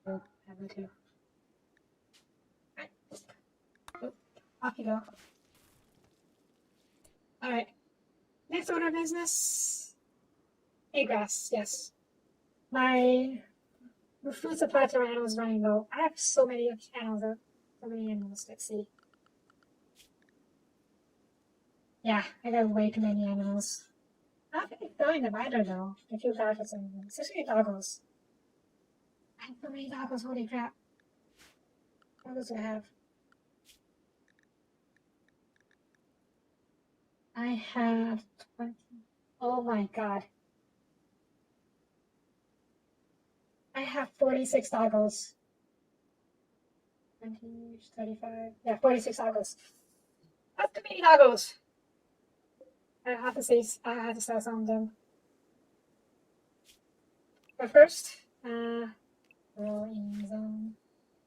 Oh, diamond too. Alright. Oh, off you go. Alright. Next order of business. Hay grass, yes. My food supply to my animals is running low. I have so many animals. So many animals. Let's see. Yeah, I got way too many animals. I don't think throwing them either though. I feel bad for some of them. Especially doggos. I have so many doggos, holy crap. Doggos do I have? I have 20. Oh my god. I have 46 doggos. 20, 35. Yeah, 46 doggos. That's too many doggos. I have to sell some of them. But first, growing zone.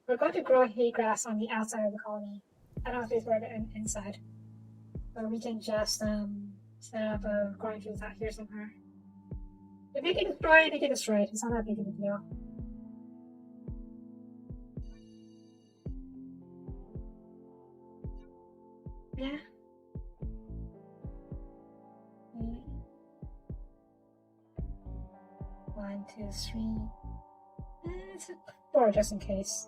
We're going to grow hay grass on the outside of the colony. I don't know if it's where the inside. But we can just set up a growing field out here somewhere. If they get destroyed, they get destroyed. It's not that big of a deal. Yeah. 1, 2, 3. It's 4 just in case.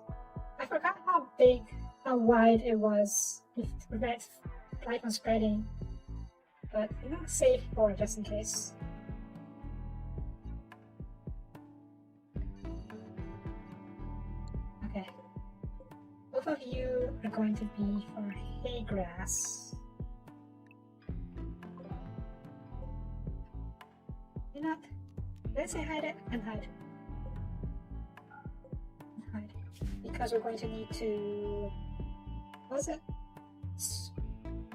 I forgot how wide it was to prevent light from spreading. But I'm gonna save 4 just in case. Okay. both of you are going to be for hay grass. You know what? Let's say hide it and hide. Hide. Because we're going to need to... What was it?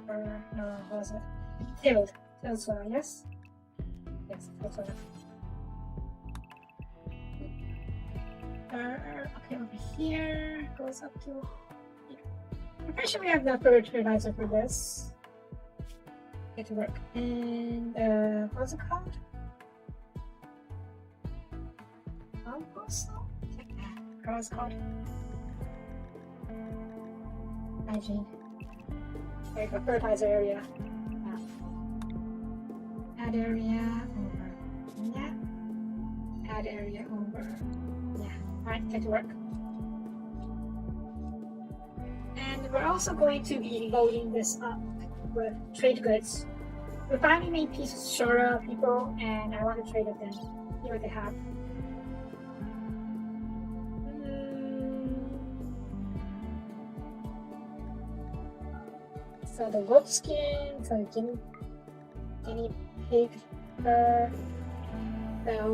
Or no, what was it? Tilled soil, yes? Yes, tilled soil. Okay, over here goes up to here. I'm pretty sure we have enough fertilizer for this. Get to work. And what's it called? Compost? What was it called? Hygiene. There you go, fertilizer area. Add area over. Yeah. Add area over. Yeah. Alright, get to work. And we're also going to be loading this up with trade goods. We finally made peace with Shora people, and I want to trade with them. See what they have. So the goat skin, so guinea pig fur, the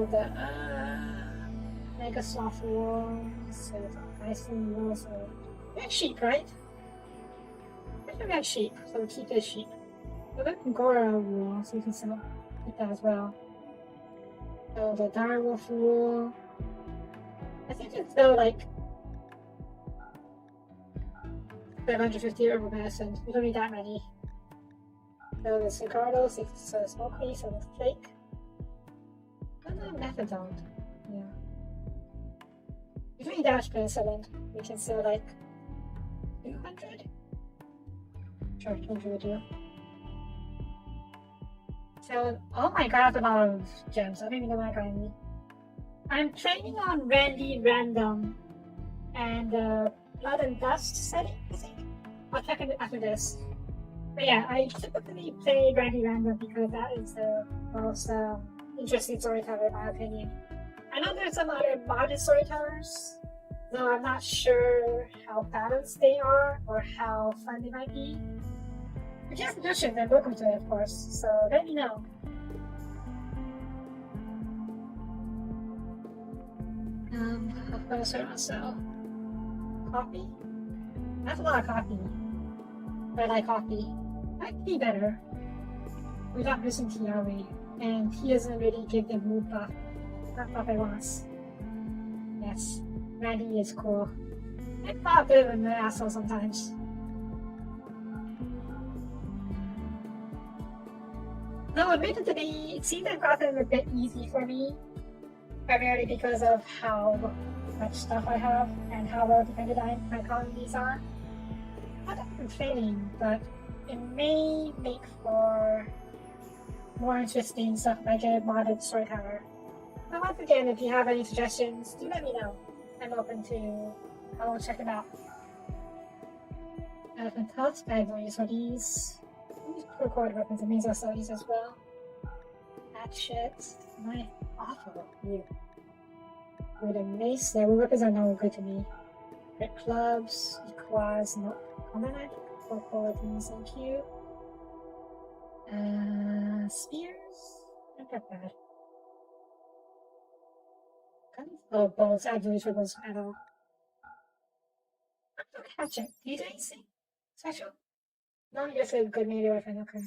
mega soft wool, so the Iceland wool, so we have sheep, right? I think we have sheep, so we'll keep this sheep. So the Angora wool, so you can still keep that as well. So the direwolf wool, I think it's still like 750 over medicine. We don't need that many. So the Cigardo, so the Soapie, so the Flake. And the Methadone. Yeah. We don't need that much penicillin. We can sell like 200? Sure, 200 would do. So, oh my god, a lot of gems. I don't even know what I got any. I'm training on Randy Random and Blood and Dust setting, I think. I'll check it after this. But yeah, I typically play Randy Random because that is the most interesting storyteller in my opinion. I know there's some other modded storytellers, though I'm not sure how balanced they are or how fun they might be. If you have suggestions, then welcome to it, of course, so let me know. What else do I want to sell? Coffee? That's a lot of coffee. But I like coffee. I like tea better. We're not missing tea, are we? And tea doesn't really give the mood buff. That's what I want. Yes, Randy is cool. I'm not a bit of an asshole sometimes. No, admittedly, it seems I've gotten a bit easy for me. Primarily because of how much stuff I have and how well dependent my colonies are. Not that I'm complaining, but it may make for more interesting stuff like a modded storyteller. But once again, if you have any suggestions, do let me know. I'm open to, I will check it out. Elephant Tusk, I don't use for these. Record weapons and these are so easy as well. That shit. My awful you. With a mace, their weapons are no good to me. Red clubs, equals, no common I think. For qualities, thank you. Spears? Not that bad. Guns? Oh, bows. I don't use for bows at all. Hatchet. Do you do anything special? No, I guess a good melee weapon, okay.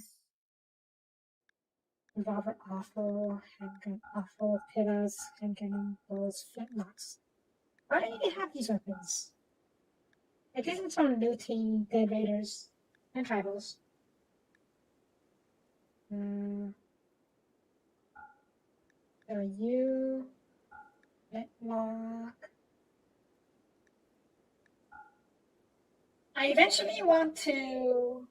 Revolver awful, handgun awful, pillars, handgun, bows, flintlocks. Why do they have these weapons? I guess it's from looting dead raiders and tribals. So you, flintlock. I eventually want to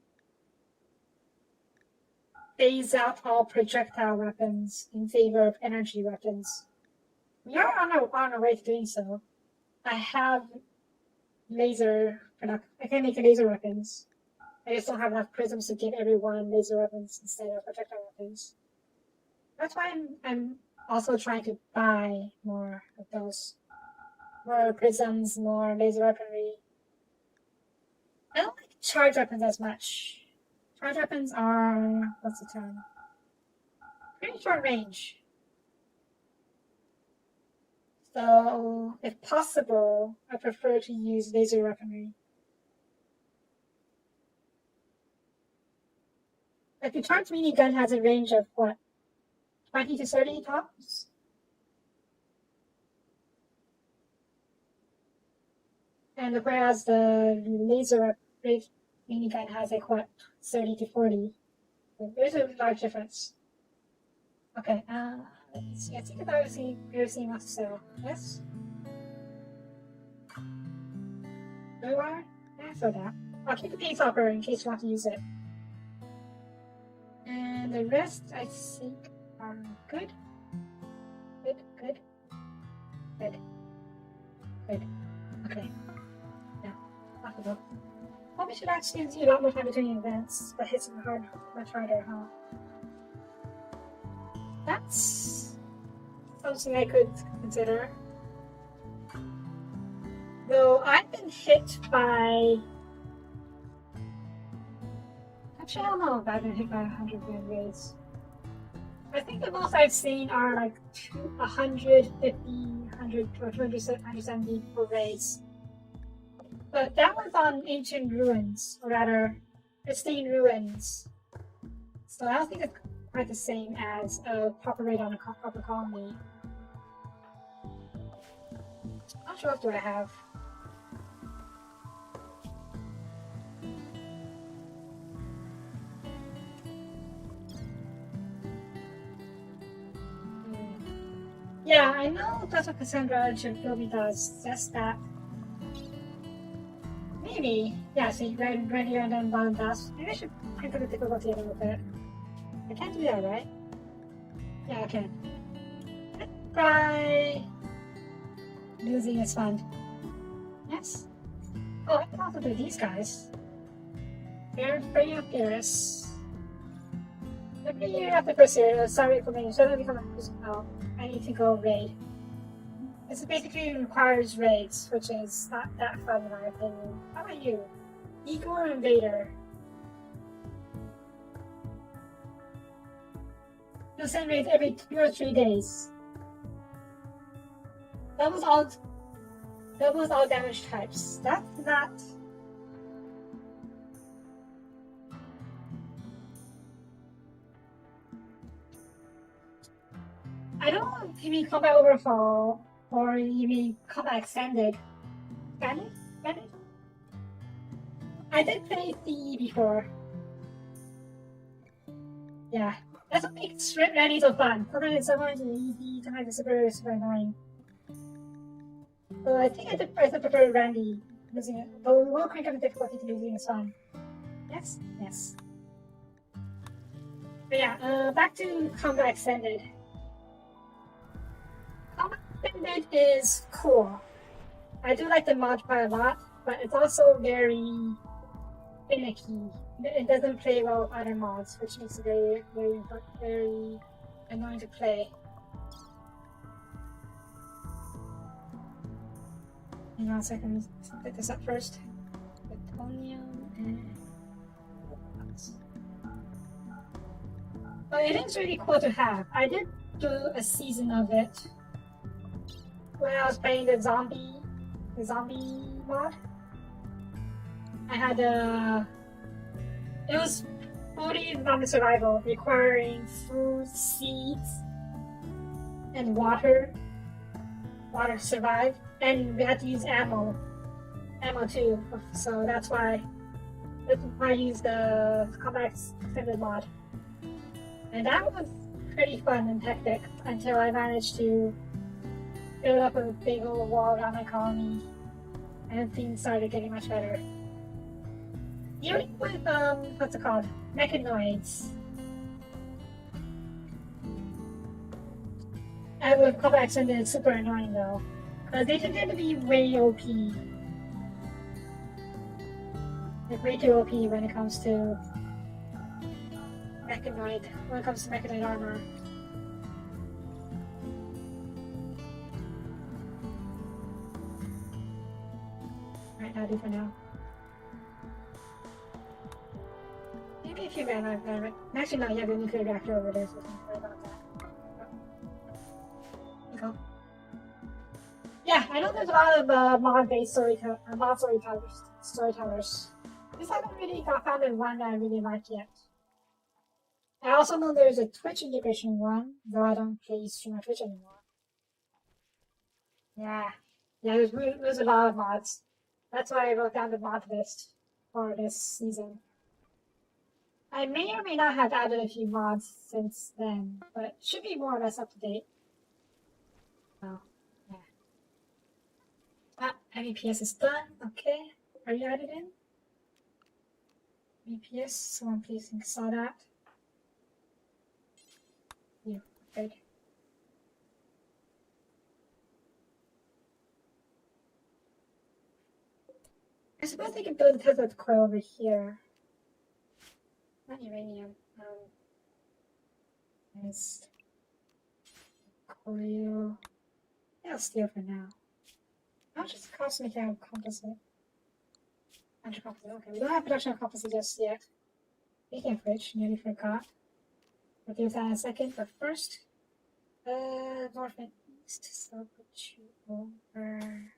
phase out all projectile weapons in favor of energy weapons. We are on our way to doing so. I have laser product. I can make laser weapons. I just don't have enough prisms to give everyone laser weapons instead of projectile weapons. That's why I'm also trying to buy more of those. More prisms, more laser weaponry. charge weapons as much. Charge weapons are, what's the term? Pretty short range. So, if possible, I prefer to use laser weaponry. Like the charged minigun has a range of what? 20 to 30 tops? And whereas the laser minigun has like what? 30 to 40. So there's a large difference. Okay, let's see. I think we're seeing us so. Yes? There you are? Yeah, so that. I'll keep the pace hopper in case you want to use it. And the rest, I think, are good. Good, good, good, good. Okay. Yeah, off we go. Probably should actually use a lot more time between events, but hits them hard, much harder, huh? That's something I could consider. Though I've been hit by. Actually, I don't know if I've been hit by 100 grand raids. I think the most I've seen are like 150, 100, or 270 per raids. But that was on ancient ruins, or rather, pristine ruins. So I don't think it's quite the same as a proper raid on a proper colony. Not sure what do I have. Yeah, I know that's what Cassandra Chiplobi does. Just that. Maybe. Yeah, see, right here and then bottom dash. Maybe I should crank up the difficulty a little bit. I can't do that, right? Yeah, I can. Let's try losing is fun. Yes? Oh, I can also do these guys. They're pretty up Paris. Every year after first year, sorry for me, suddenly become a I need to go raid. This basically requires raids, which is not that fun in my opinion. How about you? Igor and Vader. You'll send raids every 2 or 3 days. Doubles all damage types. That's not. I don't know if you mean combat overhaul or you mean combat extended. Bandit? I did play CE before. Yeah. That's what makes Randy so fun. Sometimes it's easy, sometimes it's super annoying. So I think I prefer Randy losing it. But we will crank up the difficulty to losing is fun. Yes? Yes. But yeah, back to combat extended. Combat extended is cool. I do like the mod quite a lot, but it's also very finicky. It doesn't play well with other mods, which makes it very annoying to play. Hang on a second, let's get this up first. Plutonium and. But it is really cool to have. I did do a season of it when I was playing the zombie mod. I had it was fully zombie survival, requiring food, seeds, and water to survive, and we had to use ammo too. So that's why I used the combat extended mod, and that was pretty fun and hectic until I managed to build up a big old wall around my colony, and things started getting much better. Dealing with, what's it called? Mechanoids. And with combat extended, it's super annoying though. Because they tend to be way OP. Like way too OP when it comes to mechanoid armor. Alright, that'll do for now. be a few mana there. Actually, no, you have a nuclear reactor over there, so don't worry about that. Go. Yeah, I know there's a lot of mod-based storytellers. Just haven't really found one that I really like yet. I also know there's a Twitch integration one, though I don't play stream on Twitch anymore. Yeah, there's a lot of mods. That's why I wrote down the mod list for this season. I may or may not have added a few mods since then, but it should be more or less up to date. Oh, yeah. Ah, MEPS is done. Okay, are you added in? MEPS, someone please saw that. You, good. I suppose I can build a Tesla coil over here. Not uranium. Nice. Coil. Yeah, I'll steal for now. How much does it cost me to have composite? Composite. Okay, we don't have production of composite just yet. Speaking of which, nearly forgot. We'll do that in a second, but first, north and east. So put you over.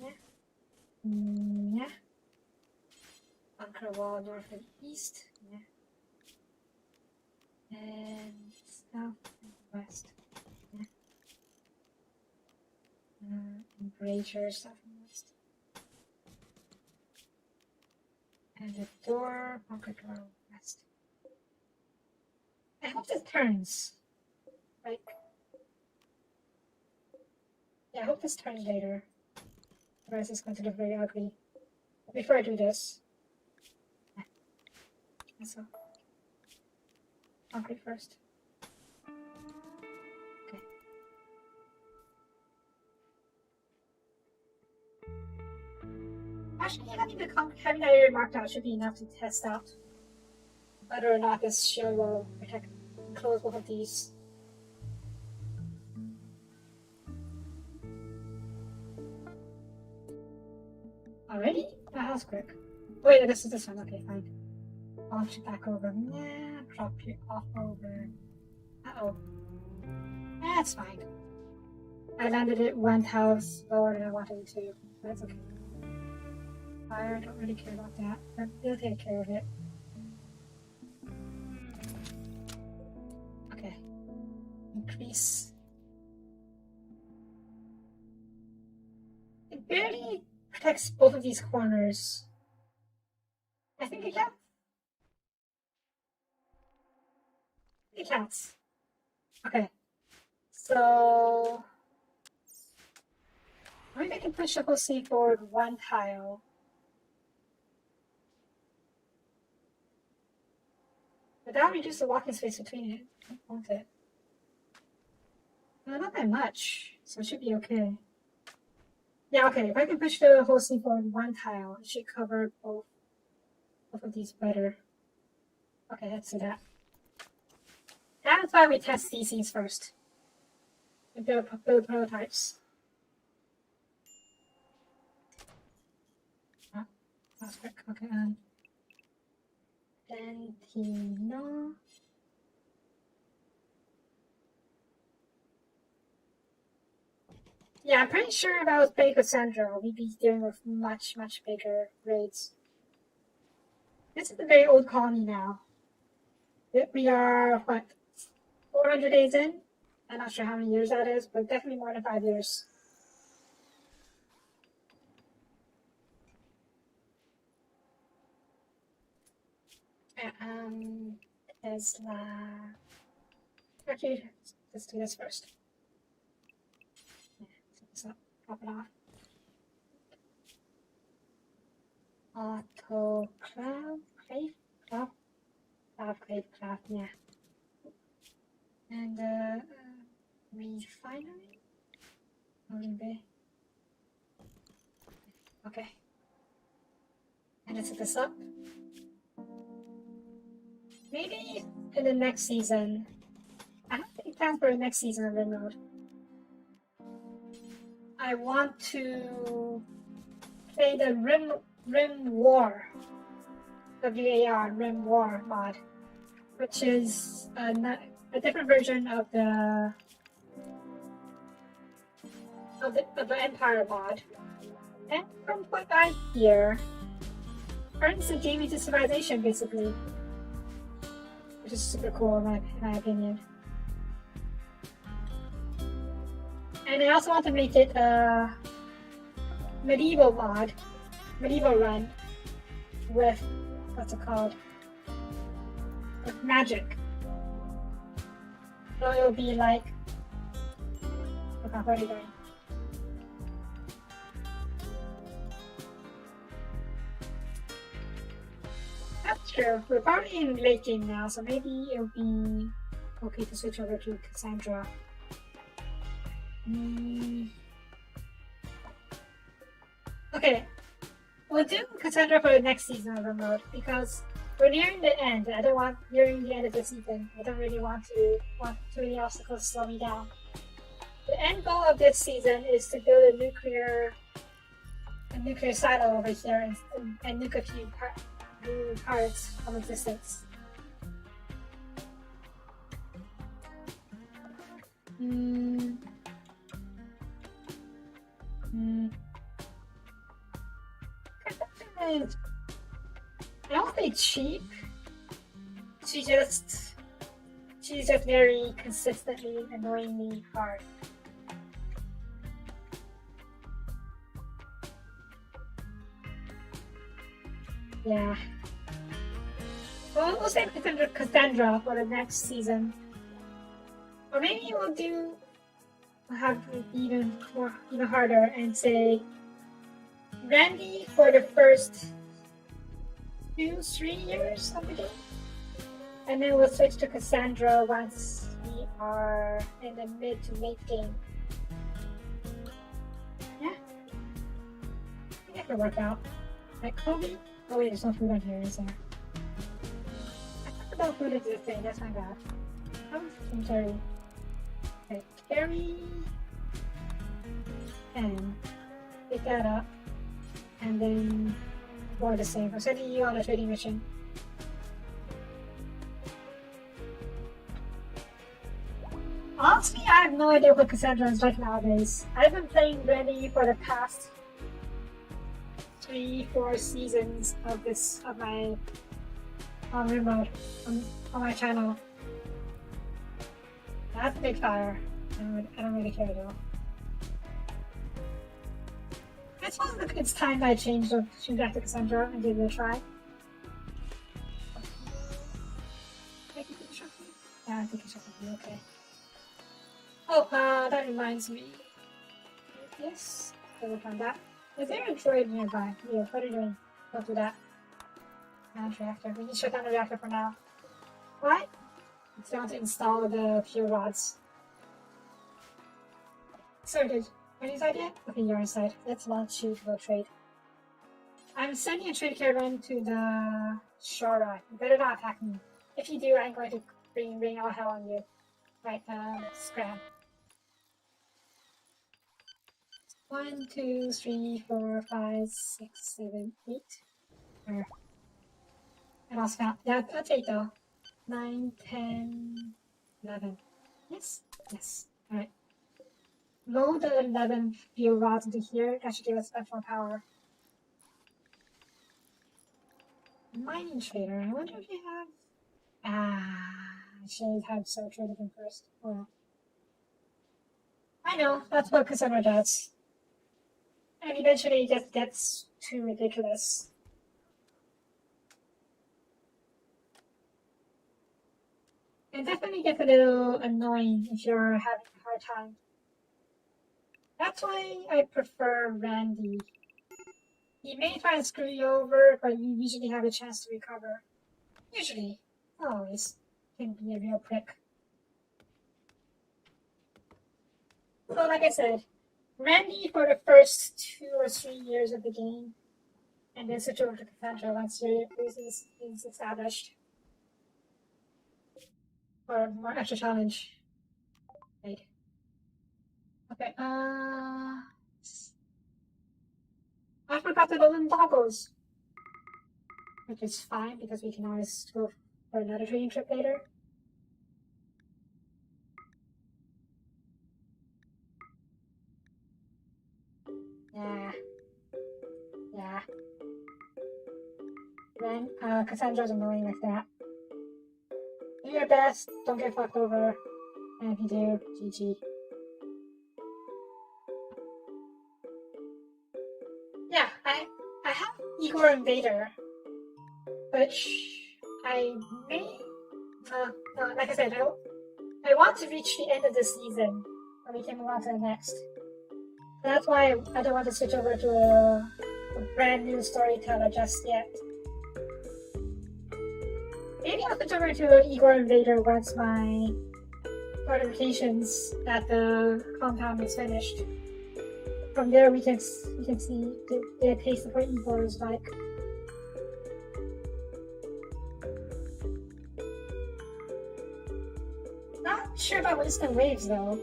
Yeah. Yeah. Bunker wall north and east. Yeah. And south and west. Yeah. Embrasure south and west. And the door, bunker door west. I hope this turns. Right? Yeah, I hope this turns later. Otherwise it's going to look very ugly. But before I do this, so concrete first. Okay. Actually, having that area marked out should be enough to test out whether or not this shield will protect and close both of these. Already? That was quick. Wait, this is this one. Okay, fine. Launch it back over. Nah, drop you off over. Uh-oh. That's fine. I landed it 1 house lower than I wanted it to. That's okay. Fire, don't really care about that, but they'll take care of it. Okay. Increase. It barely protects both of these corners. I think it counts. It counts. Okay. So maybe I can push the whole C forward 1 tile. But that'll reduce the walking space between it. I don't want it. No, not that much. So it should be okay. Yeah, okay. If I can push the whole C forward 1 tile, it should cover both of these better. Okay, let's do that. That's why we test these things first. We build prototypes. Oh, that's quick. Okay, Dentino. Yeah, I'm pretty sure if I was playing Cassandra, we'd be dealing with much bigger raids. This is a very old colony now. We are, what, 400 days in? I'm not sure how many years that is, but definitely more than 5 years. Tesla. Actually, let's do this first. Yeah, set this up, drop it off. Autoclave, craft, yeah. And refinery? Marine Bay. Okay. And let's set this up. Maybe in the next season. I have big plans for the next season of RimWorld. I want to play the Rim War. RimWorld mod, which is a different version of the Empire mod. And from what I hear, turns the game into civilization basically, which is super cool in my opinion. And I also want to make it a medieval mod, medieval run with what's it called? With magic. So it'll be like, what are you doing? That's true. We're probably in late game now, so maybe it'll be okay to switch over to Cassandra. Okay, we'll do Cassandra for the next season of RimWorld because we're nearing the end. I don't want nearing the end of the season. I don't really want too many obstacles to slow me down. The end goal of this season is to build a nuclear silo over here and nuke a few parts from existence. I don't say cheap. She's just very consistently annoyingly hard. Yeah. Well, we'll save Cassandra for the next season. Or maybe we'll have it even harder and say Randy for the first 2-3 years of the game. And then we'll switch to Cassandra once we are in the mid to late game. Yeah. I think it can work out. Like Kobe. Oh wait, there's no food on here, is there? I thought no food is this thing, that's my bad. Oh, I'm sorry. Okay, carry and pick that up. And then more the same. I'm sending you on a trading mission. Honestly, I have no idea what Cassandra is like nowadays. I've been playing Randy for the past 3-4 seasons of my RimWorld on my channel. That's a big fire. I don't really care though. I suppose it's time that I changed back to Cassandra and give it a try. Yeah, I think it should be okay. Oh, that reminds me. Yes, I will find that. Is there a droid nearby? Yeah, what are you doing? Don't do that. Manage reactor. We need to shut down the reactor for now. What? It's going to install the fuel rods. Sorted. Are you inside yet? Okay, you're inside. Let's launch you to a trade. I'm sending a trade caravan to the shore. You better not attack me. If you do, I'm going to bring all hell on you. Right, scram. 1, 2, 3, 4, 5, 6, 7, 8. I lost count. Yeah, that's 8 though. 9, 10, 11. Yes? Yes. Alright. Load the 11 fuel rods into here. That should give us much more power. Mining trader. I wonder if you have. I should have so traded him first. Well, I know. That's what Cassandra does. And eventually it just gets too ridiculous. It definitely gets a little annoying if you're having a hard time. That's why I prefer Randy. He may try to screw you over, but you usually have a chance to recover. Usually. Not always. Can be a real prick. So like I said, Randy for the first 2 or 3 years of the game, and then switch over to Cassandra once is established. Or more extra challenge. Right. Okay, I forgot the golden goggles. which is fine because we can always go for another training trip later. Yeah. Then, Cassandra's annoying like that. Do your best, don't get fucked over, and if you do, GG. Yeah, I have Igor and Vader, which I may, like I said, I want to reach the end of this season, and we can move on to the next. That's why I don't want to switch over to a brand new storyteller just yet. Maybe I'll switch over to Igor and Vader once my fortifications at the compound is finished. From there we can see the taste of what Igor is like. Not sure about Winston Waves though.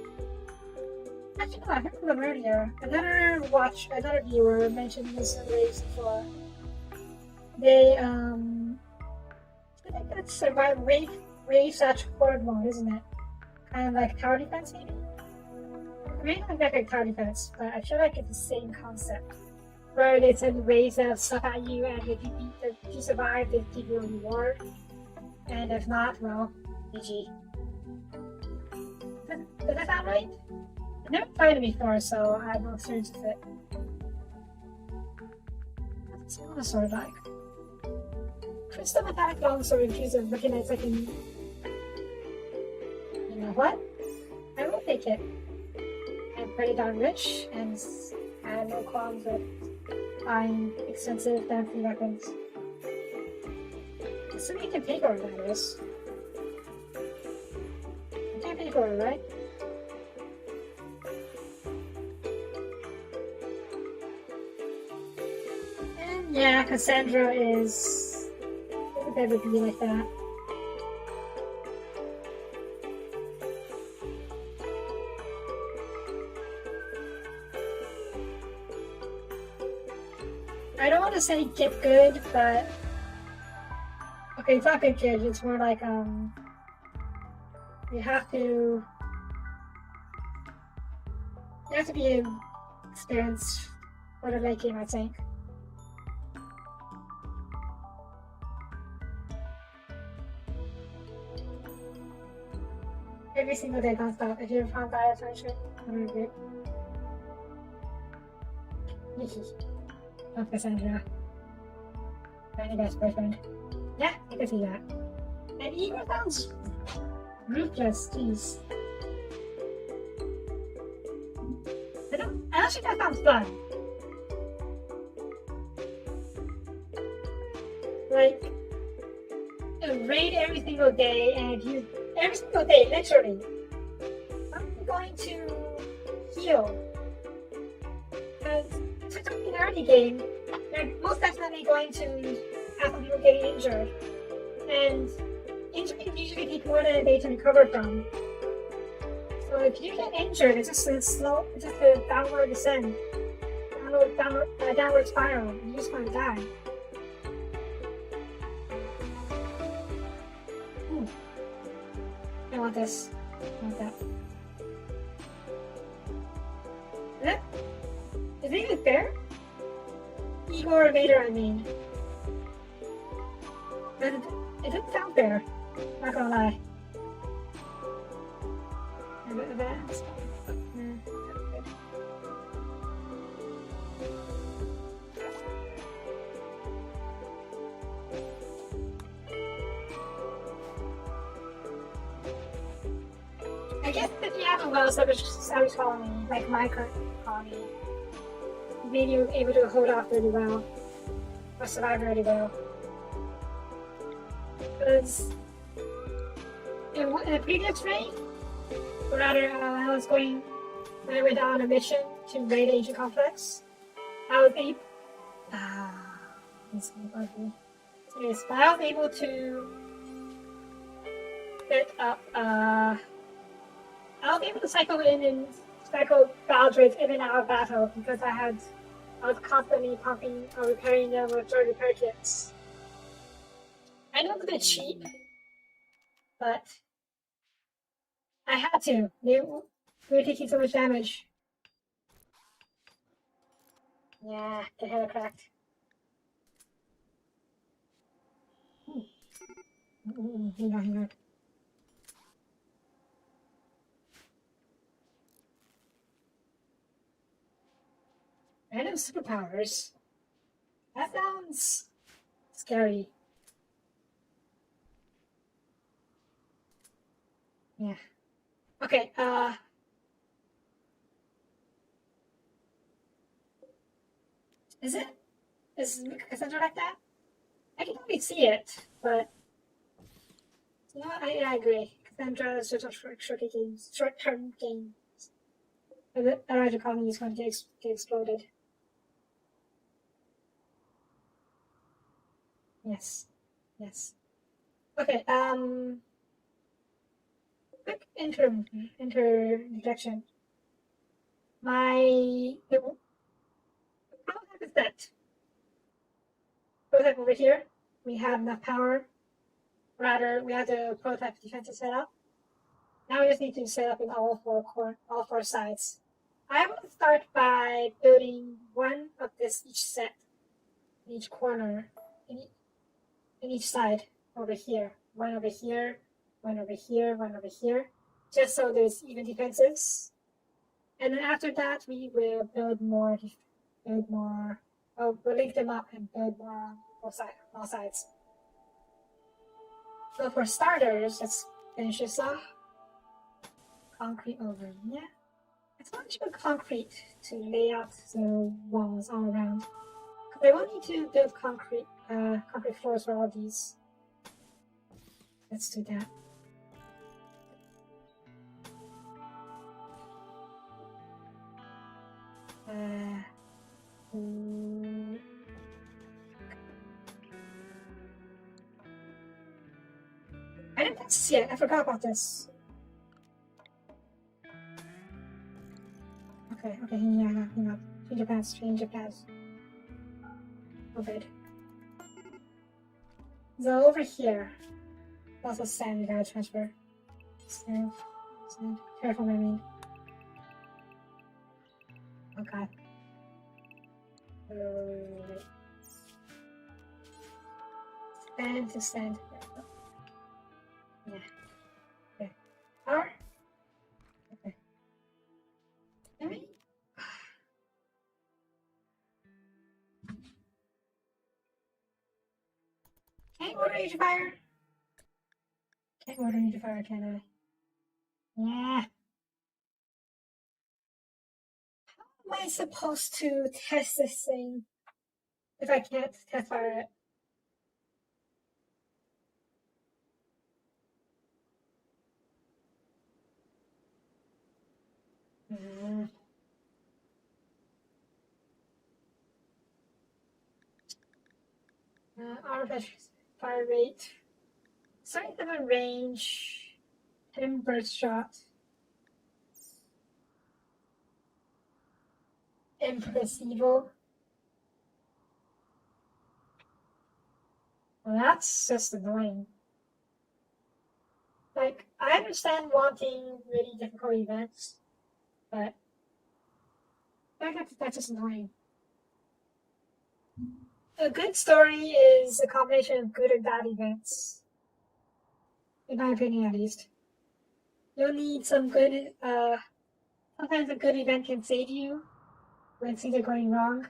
Actually, no, I heard from them earlier. Another viewer mentioned Winston Waves before. They, I think it's survive wave/horde mode, isn't it? Kind of like tower defense, maybe? Maybe not like tower defense, but I feel like it's the same concept. Where they send waves of stuff at you, and if you survive, they give you a reward. And if not, well, GG. Does that sound right? I've never tried it before, so I have no experience with it. What's the sword like? Crystal metallic longsword infused with recognize I can. You know what? I will take it. I'm pretty darn rich, and I have no qualms with buying expensive fancy weapons. Assuming you can pay for it, that is. You can't pay for it, right? And yeah, Cassandra is a bit of a bee like that. I don't want to say get good, but okay, it's not good good, it's more like you have to be experienced for the late game, I think. Every single day non-stop. If you're found by a friendship, I'm gonna do. Of Cassandra. My best boyfriend. Yeah, I can see that. And Igor sounds ruthless, jeez. I don't think that sounds fun. Like, raid every single day, and every single day, literally, I'm going to heal. Because it's an early game, they're most definitely going to have some people getting injured. And injuries usually take more than a day to recover from. So if you get injured, it's just a downward descent. Downward spiral. You just want to die. I want this. I want that. Is it even fair? Igor or Vader, I mean. It doesn't sound fair. Not gonna lie. Advanced. I guess if you have a well-established colony, like my current colony, maybe you're able to hold off really well, or survive really well. Because in a previous raid, or rather, I went on a mission to raid the ancient complex. I was able. This is ugly. Yes, but I was able to set up. I was able to cycle Baldrids in and out of battle because I was constantly pumping or repairing them with repair kits. I know it's a bit cheap, but I had to. They were taking so much damage. Yeah, the hair cracked. Hang on, hang on. Random superpowers. That sounds scary. Yeah. Okay, is it? Is Cassandra like that? I can only see it, but you know what? I agree. Cassandra is just a short-term game. Otherwise, the economy is going to get exploded. Yes, yes. Okay. Quick interjection. The problem is that prototype over here, we have enough power. Rather, we have the prototype defensive set up. Now we just need to set up in all four sides. I will start by building one of this each set, in each corner, in each side over here. One over here, one over here, one over here, just so there's even defenses. And then after that, we will build more. Oh, we'll link them up and build more on all sides. So for starters, let's finish this off. Concrete over here. It's not much of concrete to lay out the walls all around. Because I will need to build concrete floors for all these. Let's do that. I didn't see it. I forgot about this. Okay, hang on. Change your paths. Oh, good. So over here, also sand we gotta transfer. Sand. Careful, I mean. Okay. Sand to sand. Yeah. Okay. Power? Okay. Maybe? Can't order you to fire? Can't order you to fire, can I? Yeah. How am I supposed to test this thing if I can't test fire it? Artificial fire rate. 77 range. 10 burst shot. Impressivo. Well, that's just annoying. Like, I understand wanting really difficult events, but that's just annoying. A good story is a combination of good and bad events. In my opinion, at least. You'll need some good, sometimes a good event can save you when things are going wrong,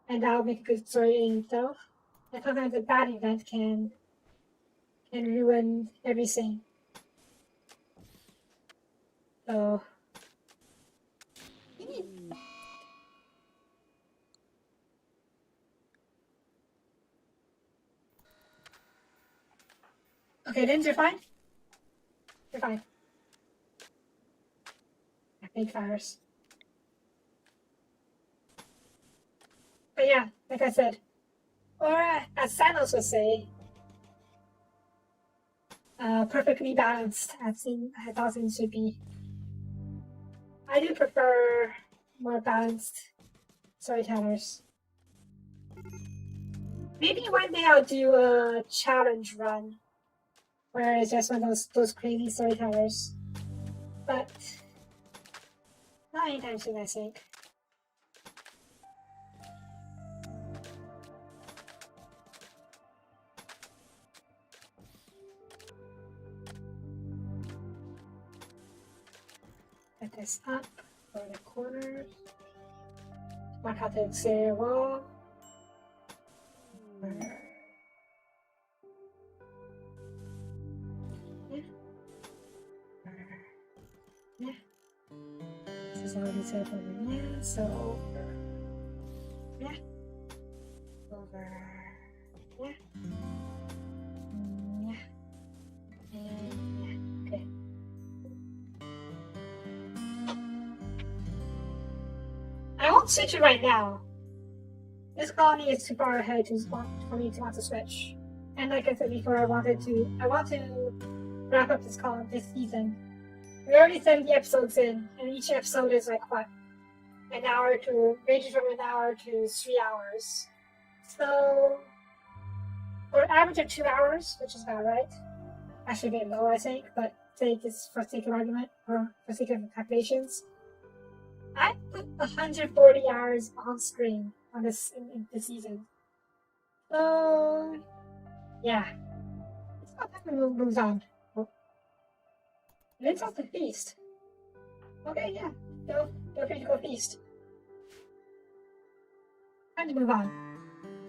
and that'll make a good story in itself. And sometimes a bad event can ruin everything. So, you need. Okay, then you're fine. You're fine. Big fires. But yeah, like I said, or as Thanos would say, perfectly balanced. I thought things should be. I do prefer more balanced storytellers. Maybe one day I'll do a challenge run where it's just one of those crazy storytellers. But not anytime soon, I think. Set this up for the corners. Mark out the exterior wall. Yeah. This is already set up over there, so over. Yeah. Over. Yeah. Yeah. And yeah. Okay. I won't switch it right now. This colony is too far ahead for me to want to switch. And like I said before, I want to wrap up this season. We're already 70 episodes in, and each episode is like what? Ranges from an hour to 3 hours. So, for an average of 2 hours, which is about right. Actually a bit low, I think, but say this for sake of argument, or for sake of calculations. I put 140 hours on screen on this in this season. So, yeah. It's about time we move on. It's off the feast. Okay, yeah. Feel free to go feast. Time to move on.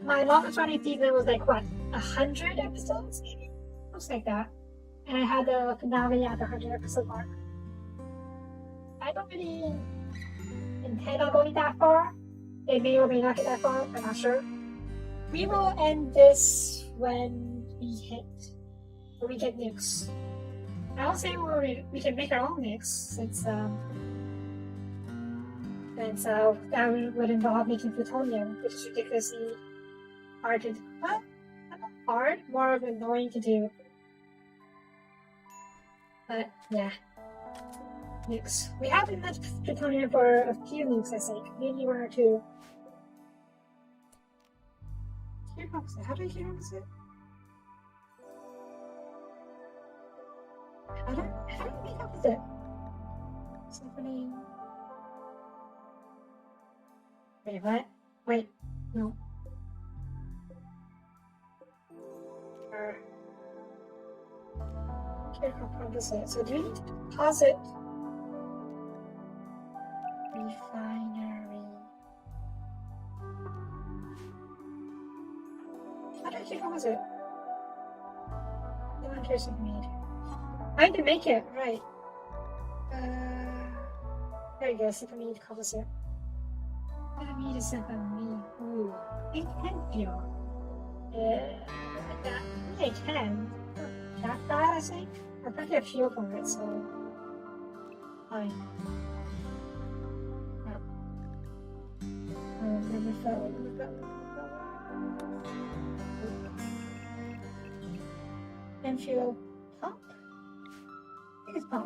My longest running season was like what, 100 episodes, maybe? Something like that. And I had the finale at the 100 episode mark. I don't really intend on going that far. It may or may not get that far, I'm not sure. We will end this when we get nukes. I will say we can make our own nukes since that would involve making plutonium, which is ridiculously hard to do. Not hard, more of annoying to do. But yeah. Nukes. We have enough plutonium for a few nukes, I think. Maybe one or two. How do I hear opposite? How do I make opposite? Symphony. Wait, what? Wait, no. Opposite. So do we need to deposit? Refinery. How do I keep opposite? No one cares if made. I need to make it, right. There you go, Symphomead composite. Symphomead is Symphomead. Ooh. It can feel. Like that. Yeah, it can. Not that bad, I think. I probably get fuel from it, so. Fine. And fuel pump? I think it's pump.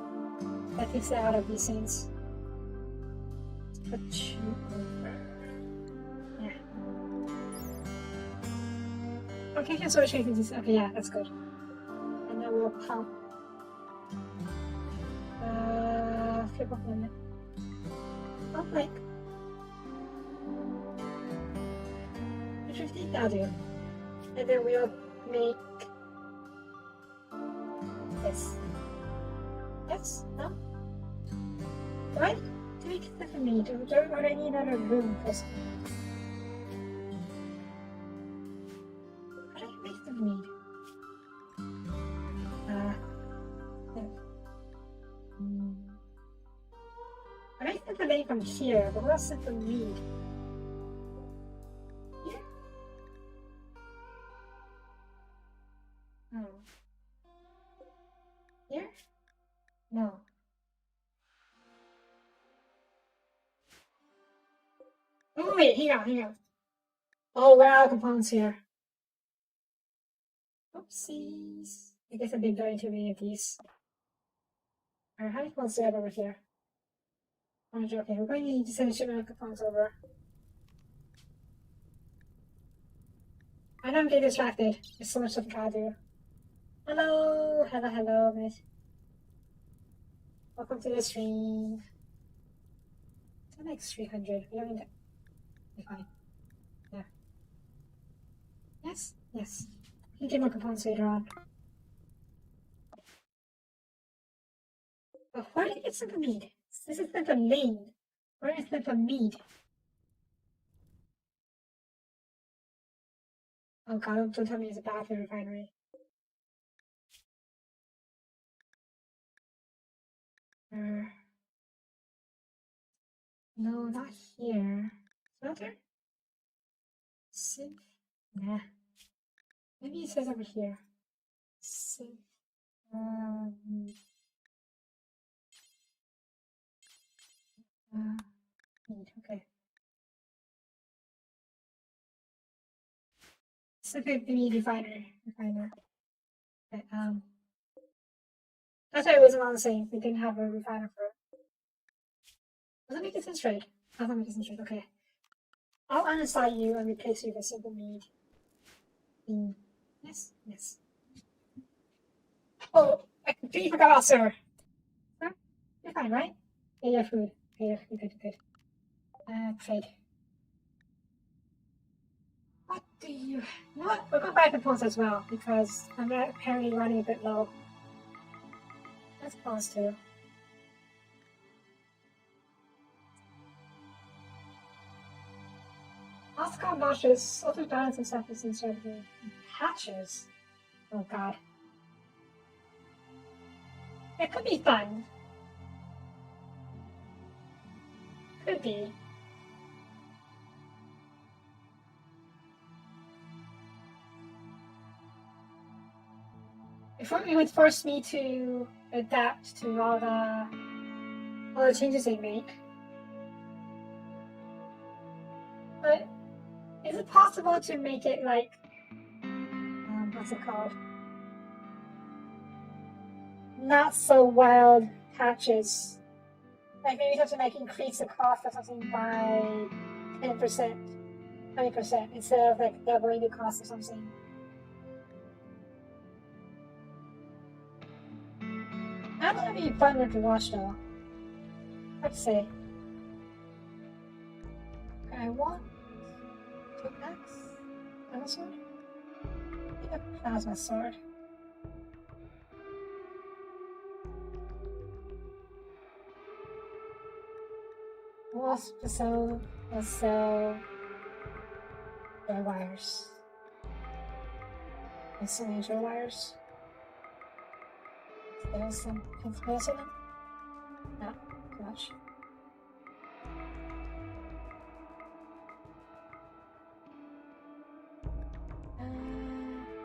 That takes it out of these things. Put you over. Yeah. Okay, I can sort of change these. Okay, yeah, that's good. And then we'll pump. Flip off limit. Pump like. 50, that'll do. And then we'll make this. Yes? No? Do I make it for me? Or I need another room first? How do I make the meat? I make the meat from here, but what's the meat? Here? No. Here? No. Oh wait, hang on. Oh wow, components here. Oopsies. I guess I've been going too many of these. Alright, how many components do I have over here? Okay, we're going to need to send a shipment of components over. I know I'm getting distracted. There's so much stuff to try to do. Hello, hello, miss. Welcome to the stream. It's like 300. We don't need to. Be fine. Yeah. Yes, yes. You can get more components later on. But where did you get some mead? This is the lane. Where is the mead? Oh god, don't tell me it's a bad for the refinery. No, not here. Smelter? Synth? Nah. Maybe it says over here. Synth. Okay. Synth the refiner. Okay, that's why it wasn't all the same. We didn't have a refiner for it. Does that make it sense right? I don't make it sense right. Okay. I'll uninstall you and replace you with simple mead. Yes, yes. Oh, I completely forgot about server. Sir? You're fine, right? Yeah, your food. Okay, you're good. Trade. What do you... You know what? We'll go back to pause as well, because I'm apparently running a bit low. Let's pause too. Oscar Marsh's also balance and surface and strategy. Patches. Oh god. It could be fun. Could be. It would force me to adapt to all the changes they make. But is it possible to make it like what's it called? Not so wild patches. Like maybe something like increase the cost of something by 10%, 20% instead of like doubling the cost of something. I don't know if it'd be fun to watch though. Hard to say. I want pickaxe, plasma sword. I think a plasma sword. Wasp to sell. Let's sell joy wires. Let's sell any joy wires. There's some pins in them. No, too much.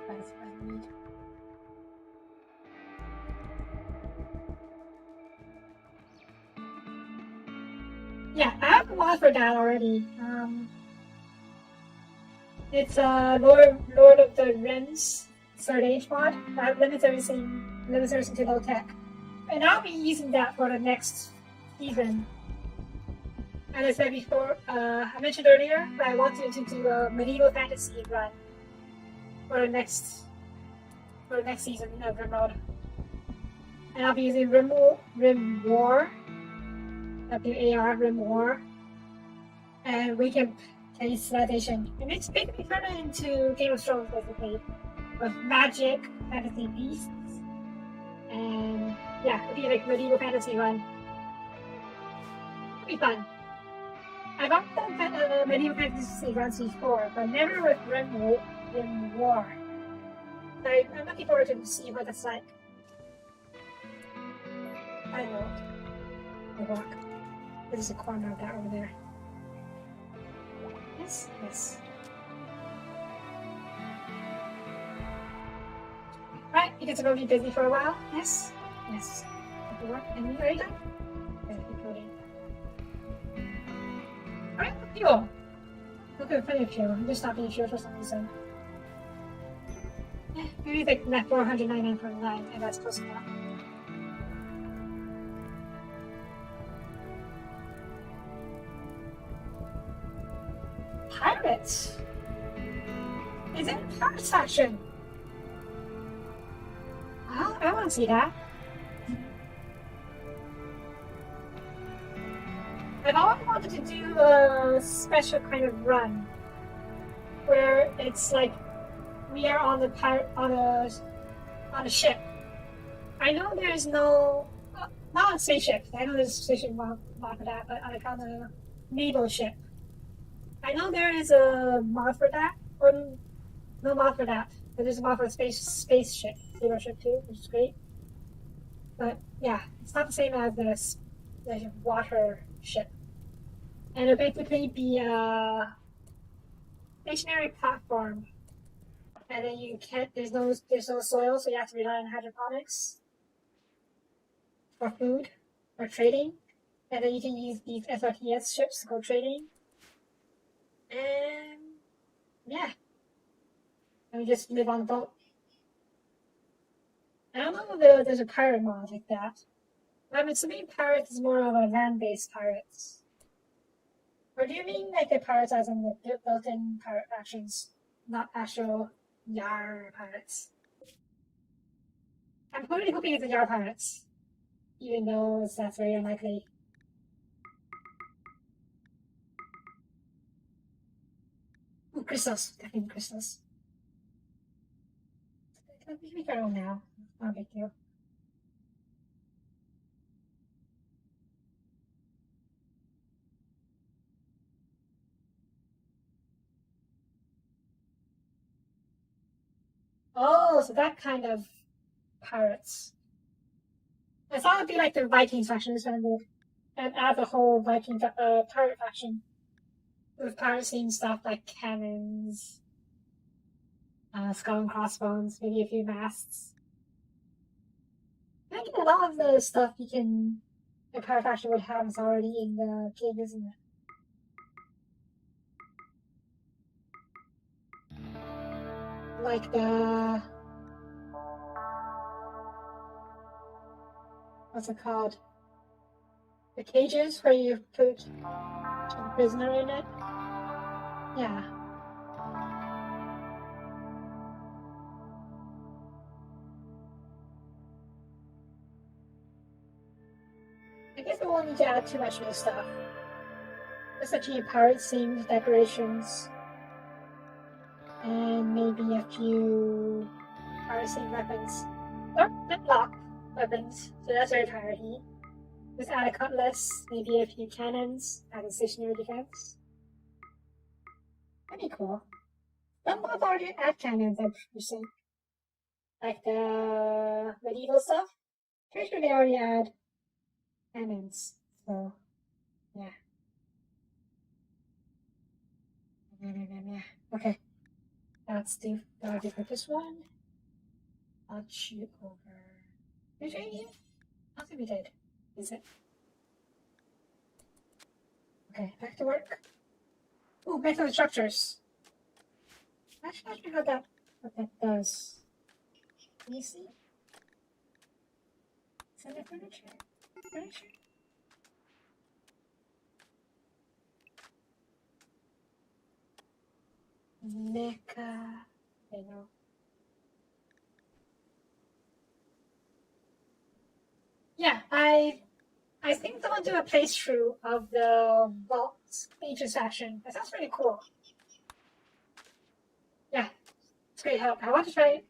That's what I need. Yeah, I have a mod for that already. It's Lord of the Rings Third Age mod that limits everything to low tech, and I'll be using that for the next season. As I said before, I mentioned earlier that I wanted to do a medieval fantasy run for the next season of RimWorld, and I'll be using RimWar, WAR, RimWar, and we can play civilization. And it's basically turned into Game of Thrones, basically, with magic, fantasy beasts, and yeah, it'll be like medieval fantasy run. It'll be fun. I've done medieval fantasy runs before, but never with RimWar. I'm looking forward to see what that's like. I know. The rock. There's a corner of that over there. Yes, yes. Right, you get to go be busy for a while. Yes, yes. And are you done? Alright, fuel. Look at plenty of fuel. I'm just not being fuel for some reason. Yeah, maybe like net 499.9, and that's close enough. Pirates? Is it a pirate faction? Oh, I want to see that. I've always wanted to do a special kind of run where it's like we are on a ship. I know there's no not on spaceship. I know there's a spaceship mod for that, but like on a naval ship. I know there is a mod for that, or no mod for that, but there's a mod for a spaceship, zero ship too, which is great. But yeah, it's not the same as the water ship. And it'll basically be a stationary platform. And then you can't there's no soil, so you have to rely on hydroponics for food or trading. And then you can use these SRTS ships to go trading. And yeah. And we just live on the boat. I don't know if there's a pirate mod like that. But I'm assuming pirates is more of a land-based pirates. Or do you mean like the pirates as in the built-in pirate factions, not actual Yar pirates? I'm totally hoping it's the Yar pirates, even though that's very unlikely. Ooh, crystals. Definitely crystals. We can make our own now. Not a big deal. Oh, so that kind of pirates. I thought it'd be like the Vikings faction and add the whole Viking pirate faction with pirate themed stuff like cannons, skull and crossbones, maybe a few masts. I think a lot of the stuff the pirate faction would have is already in the game, isn't it? Like what's it called? The cages where you put a prisoner in it? Yeah. I guess we won't need to add too much new stuff. Just a few pirate themed decorations. And maybe a few pirate themed weapons. Or flintlock weapons, so that's very piratey. Just add a cutlass, maybe a few cannons, add a stationary defense. That'd be cool. Some mods already add cannons, I'm pretty like the medieval stuff. Pretty sure they already add cannons, so yeah. Okay, that'll do for this one. I'll shoot over. Did you eat? I don't think we did. Is it? Okay, back to work. Ooh, back to the structures. Actually, not sure what that does. Can you see? Is that the furniture? Furniture? Mecha. I know. Yeah, I think they'll do a playthrough of the Vault Ages faction. That sounds pretty cool. Yeah, it's great help. I want to try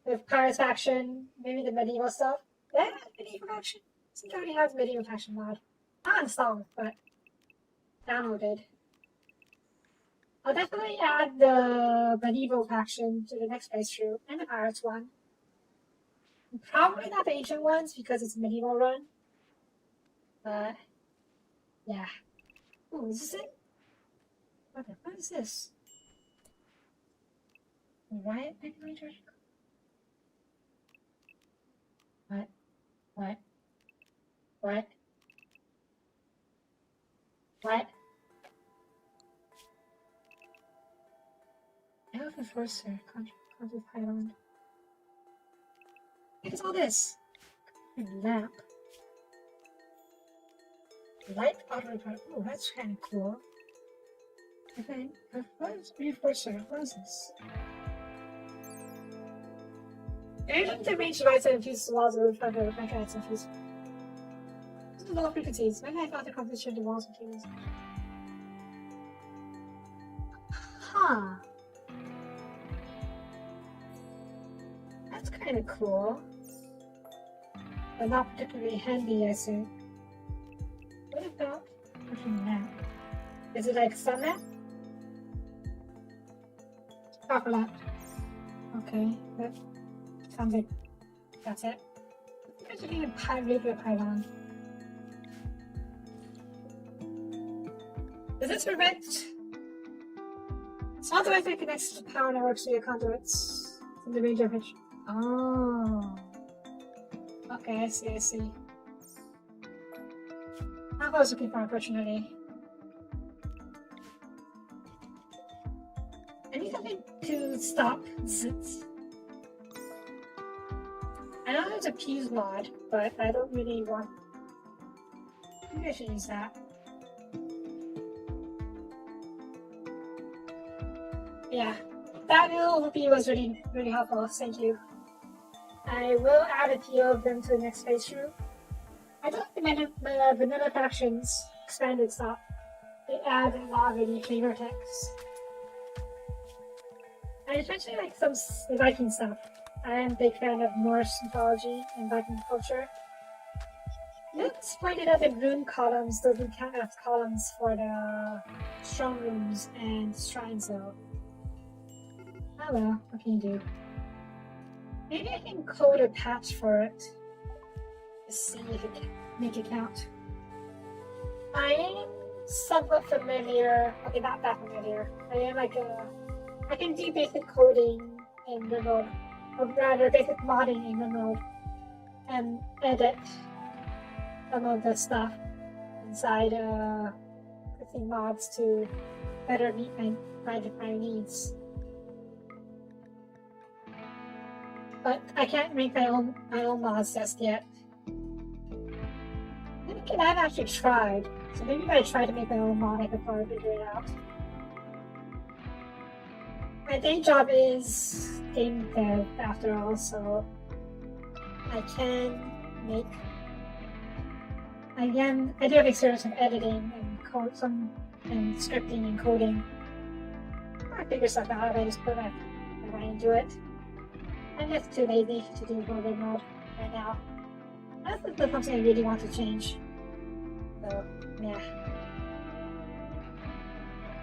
the Pirates faction, maybe the medieval stuff. Yeah, medieval faction. I think I already have the medieval faction mod. Not installed, but downloaded. I'll definitely add the medieval faction to the next playthrough and the Pirates one. Probably not the ancient ones because it's a medieval run. But yeah. Ooh, is this it? What is this? Riot activator? What? What? What? What? Elf Enforcer, Country Highland. What is all this? A lamp. Light auto repair. Oh, that's kind of cool. Okay, what is Reinforcer? What is this? Aim to reach lights and infuse walls of roof under mechanics infuse. Low frequencies. When I thought the composition of the walls infuse. Huh. That's kind of cool. But not particularly handy, I assume. What about looking map? Is it like sun map? Proper map. Okay, that sounds like that's it. There's a regular pylon. Does this prevent? It's not the Wi-Fi connects to power networks via conduits in the range of which. Oh. Okay, I see. That's what I was looking for, unfortunately. I need something to stop zits. I know there's a Fuse mod, but I don't really want. Maybe I should use that. Yeah, that little overview was really helpful. Thank you. I will add a few of them to the next playthrough. I don't think my vanilla factions expanded stuff. They add a lot of really flavor text. And especially like some Viking stuff. I am a big fan of Norse mythology and Viking culture. It's pointed out that rune columns doesn't count as columns for the strong rooms and shrines though. Oh well, what can you do? Maybe I can code a patch for it to see if it can make it count. I am somewhat familiar, okay, not that familiar. I can do basic coding in RimWorld, or rather basic modding in RimWorld, and edit some of the stuff inside fixing mods to better meet my needs. But I can't make my own mods just yet. Then I've actually tried, so maybe if I try to make my own mod, I could probably figure it out. My day job is game dev after all, so I do have experience with editing and scripting and coding. I figure stuff out if I just put my mind into it. I'm just too lazy to do building mode right now. That's not something I really want to change. So, yeah.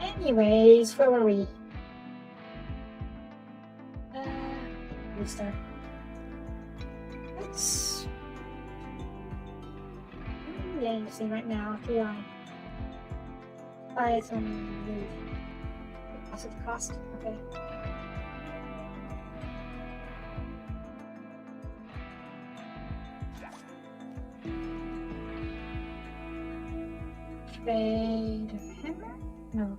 Anyways, where were we? Booster. Let's... Yeah, you see right now, if you buy some loot. What's it cost? Okay. Trade hammer? No.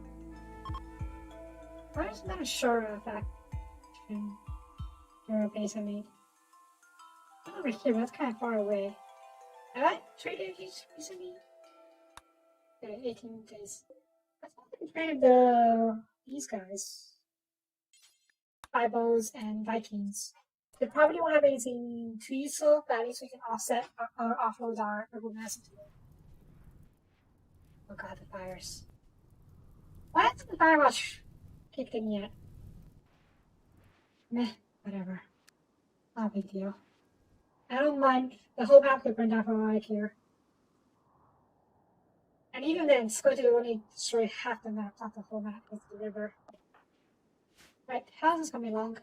Why is not sure of that? A base I made. Over here, but that's kind of far away. Have I traded these recently? Okay, 18 days. I thought I traded these guys. Eyeballs and Vikings. They probably won't have anything too useful, but at least we can offset or offload our urban mass into it. Oh god, the fires. Why hasn't the firewatch kicked in yet? Meh, whatever. Not a big deal. I don't mind. The whole map could burn down for all I care. And even then, it's going to only destroy half the map, not the whole map, with the river. Right, how's this coming along?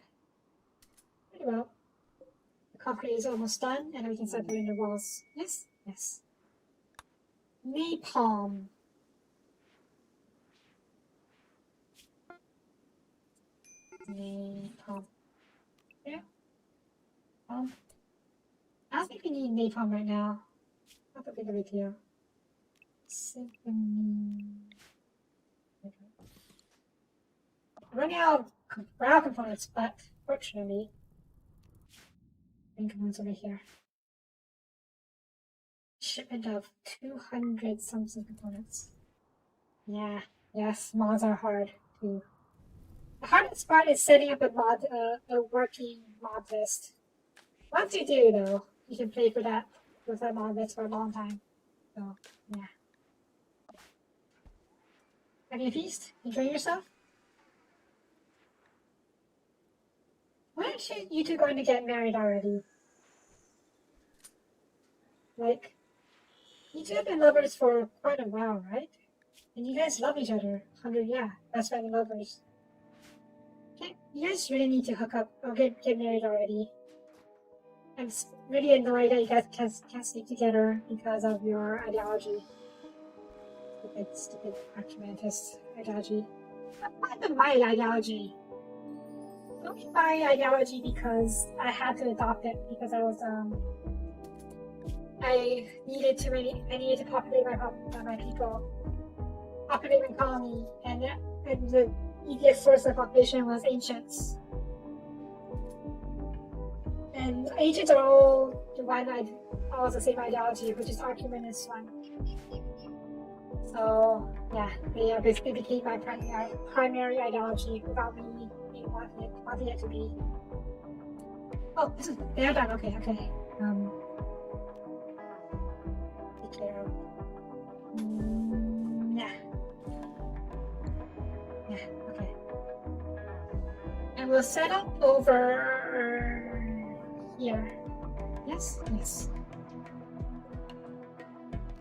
Pretty well. The concrete is almost done, and we can start putting the walls. Yes? Yes. Napalm. Napalm. Yeah. I don't think we need napalm right now. Not that big of a deal. Running out of ground components, but fortunately, green components over here. Shipment of 200 something components. Yeah, yes, mods are hard too. The hardest part is setting up a working mod list. Once you do, though, you can play for that with that mods for a long time. So, yeah. Having a feast? Enjoying yourself? Why aren't you two going to get married already? Like, you two have been lovers for quite a while, right? And you guys love each other. 100, yeah, best friend and lovers. Okay, you guys really need to hook up or get married already. I'm really annoyed that you guys can't sleep together because of your ideology. Stupid Archimandrist ideology. Not even my ideology. Only my ideology because I had to adopt it because I needed to populate my people, populate my colony, and the easiest source of population was ancients. And ancients are all the same ideology, which is Archimedes one. So yeah, they basically became my primary ideology without me wanting it to be. Oh, they're done. Okay. Take care of. Yeah. Okay. And we'll set up over here. Yes.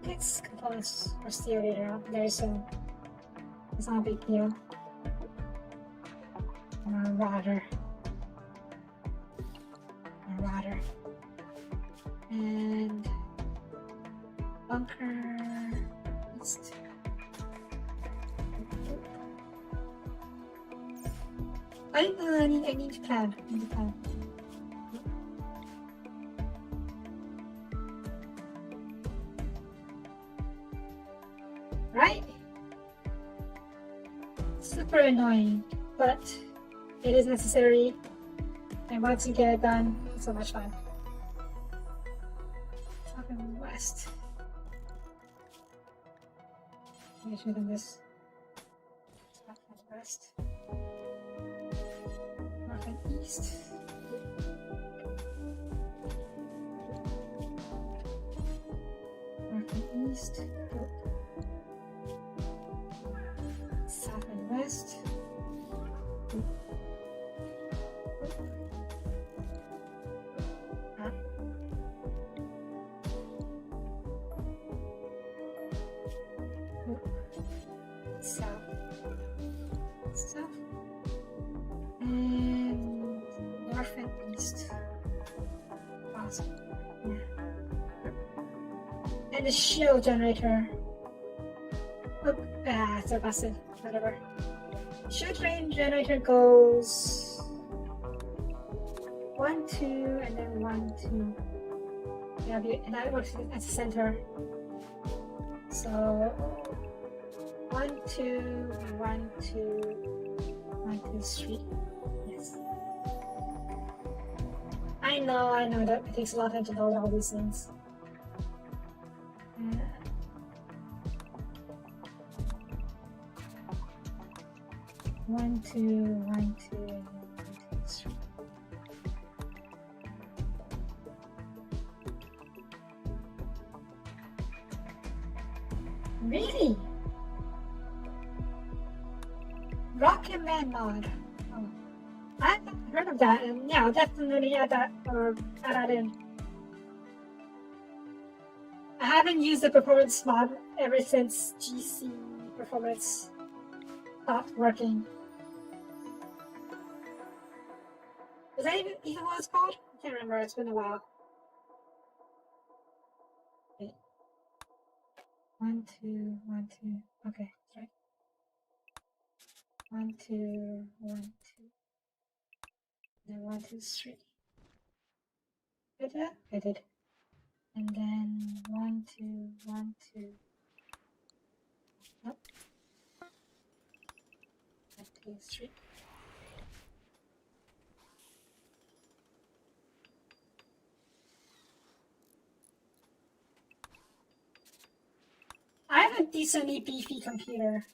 It's components for steel later on very soon. It's not a big deal. Router. And bunker east. I need to plan. Right? Super annoying, but it is necessary. And once you get it done, it's so much fun. South and west. Make sure than this. South and west. North and east. North and east. South and west. South and north and east. Awesome. Yeah. And the shield generator. It's a busted. Whatever. Shield generator goes 1, 2, and then 1, 2. And that works at the center. So 1, 2, 1, 2, 1, 2, 3. Yes. I know that it takes a lot of time to load all these things. 1, 2, 1, 2, and then 1, 2, 3. Really? Rocket Man mod. Oh. I haven't heard of that, and yeah, I'll definitely add that in. I haven't used the performance mod ever since GC performance stopped working. Is that even what it's called? I can't remember, it's been a while. Okay. 1, 2, 1, 2. Okay, that's right. 1, 2, 1, 2. Then 1, 2, 3. Did that? I did. And then 1, 2, 1, 2. Nope. 1, 2, 3. I have a decently beefy computer.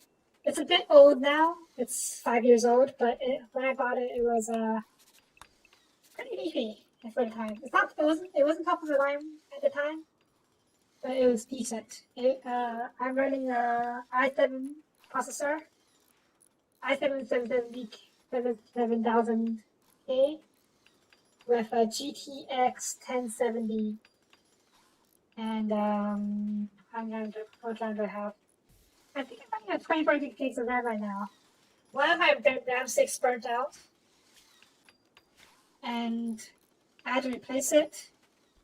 It's a bit old now. It's 5 years old, but when I bought it, it was pretty beefy. for the time. It wasn't top of the line at the time, but it was decent. I'm running a i7 processor, i7 7000K with a GTX 1070, and what RAM do I have? I think I'm running at 24 gigs of RAM right now. One of my RAM sticks burnt out, and I had to replace it.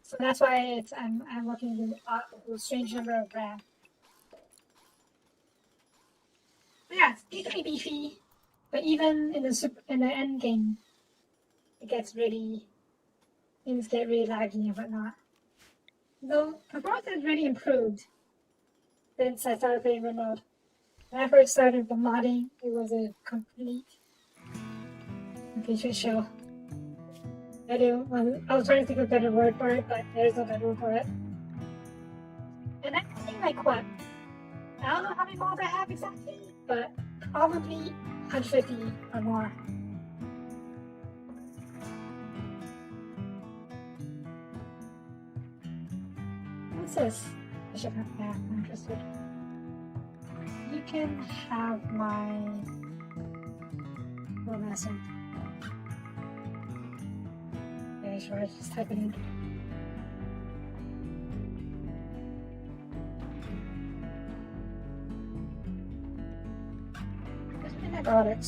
So that's why I'm looking at a strange number of RAM. But yeah, it's decently beefy, but even in the end game, things get really laggy and whatnot. Though performance has really improved since I started playing RimWorld. When I first started the modding, it was a complete shit show. I was trying to think of a better word for it, but there's no better word for it. And I'm thinking like what? I don't know how many mods I have exactly, but probably 150 or more. What's this? I should have that. I'm interested. You can have my master. Okay, sure, just type it in. I got it.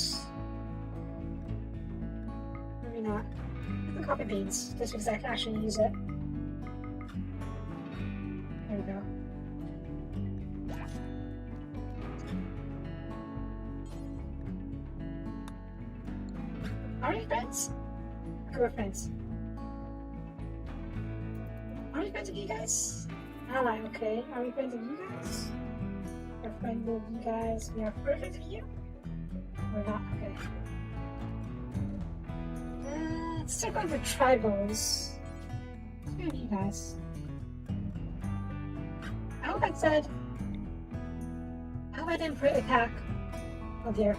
Maybe not. I can copy beans, just because I can actually use it. There we go. Are we friends? Okay, we're friends. Are we friends with you guys? Ally, okay. Are we friends with you guys? We're friends with you guys. We are friends with you? We're not, okay. Let's start going for tribals. Let's go with you guys. I hope I didn't put attack. Oh dear.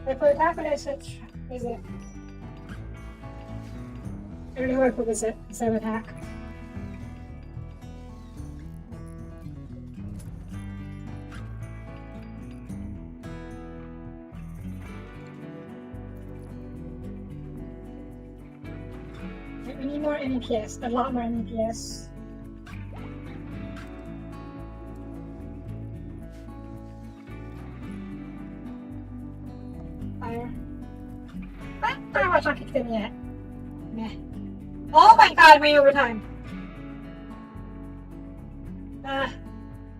Did I put attack or did I said is it? I don't know where I put this instead of attack. We need more MEPS, a lot more MEPS. Fire. Firewatch not kicked in yet. Meh. Oh my god, way over time.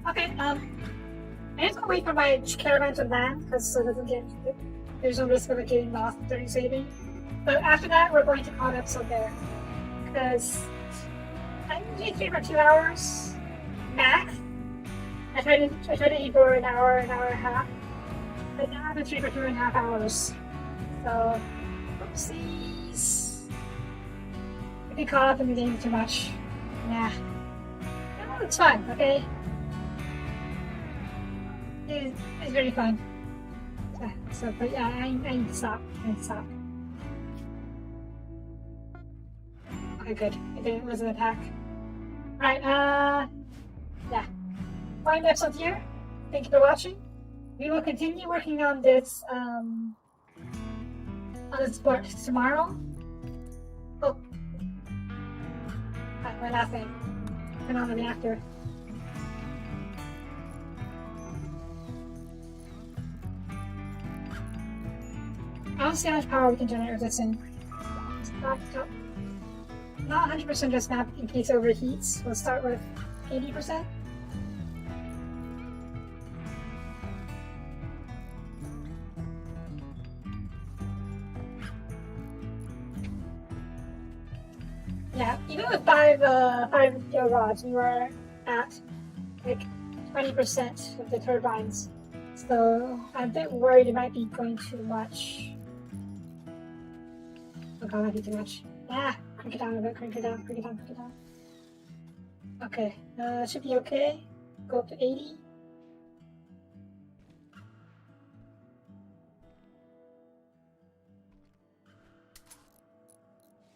Okay, I just gonna wait for my caravan to land, because so it doesn't get, there's no risk of it getting lost during saving. But after that, we're going to call an episode there. Because I usually stream for 2 hours max. I try to eat for an hour and a half. But now I've been streaming for 2.5 hours. So, oopsies. I get caught up in the game too much. Nah. No, it's fun, okay? It's very fun. So, but yeah, I need to stop. Okay, good. It was an attack. Alright, yeah. Find the episode here. Thank you for watching. We will continue working on this, sport tomorrow. Oh. My last thing. Turn on the reactor. I don't see how much power we can generate with this thing. Stop. Not 100% just map in case it overheats. We'll start with 80%. Yeah, even with five rods, we were at like 20% of the turbines. So I'm a bit worried it might be going too much. Oh god, it might be too much. Yeah. Crank it down a bit, crank it down. Okay, should be okay. Go up to 80.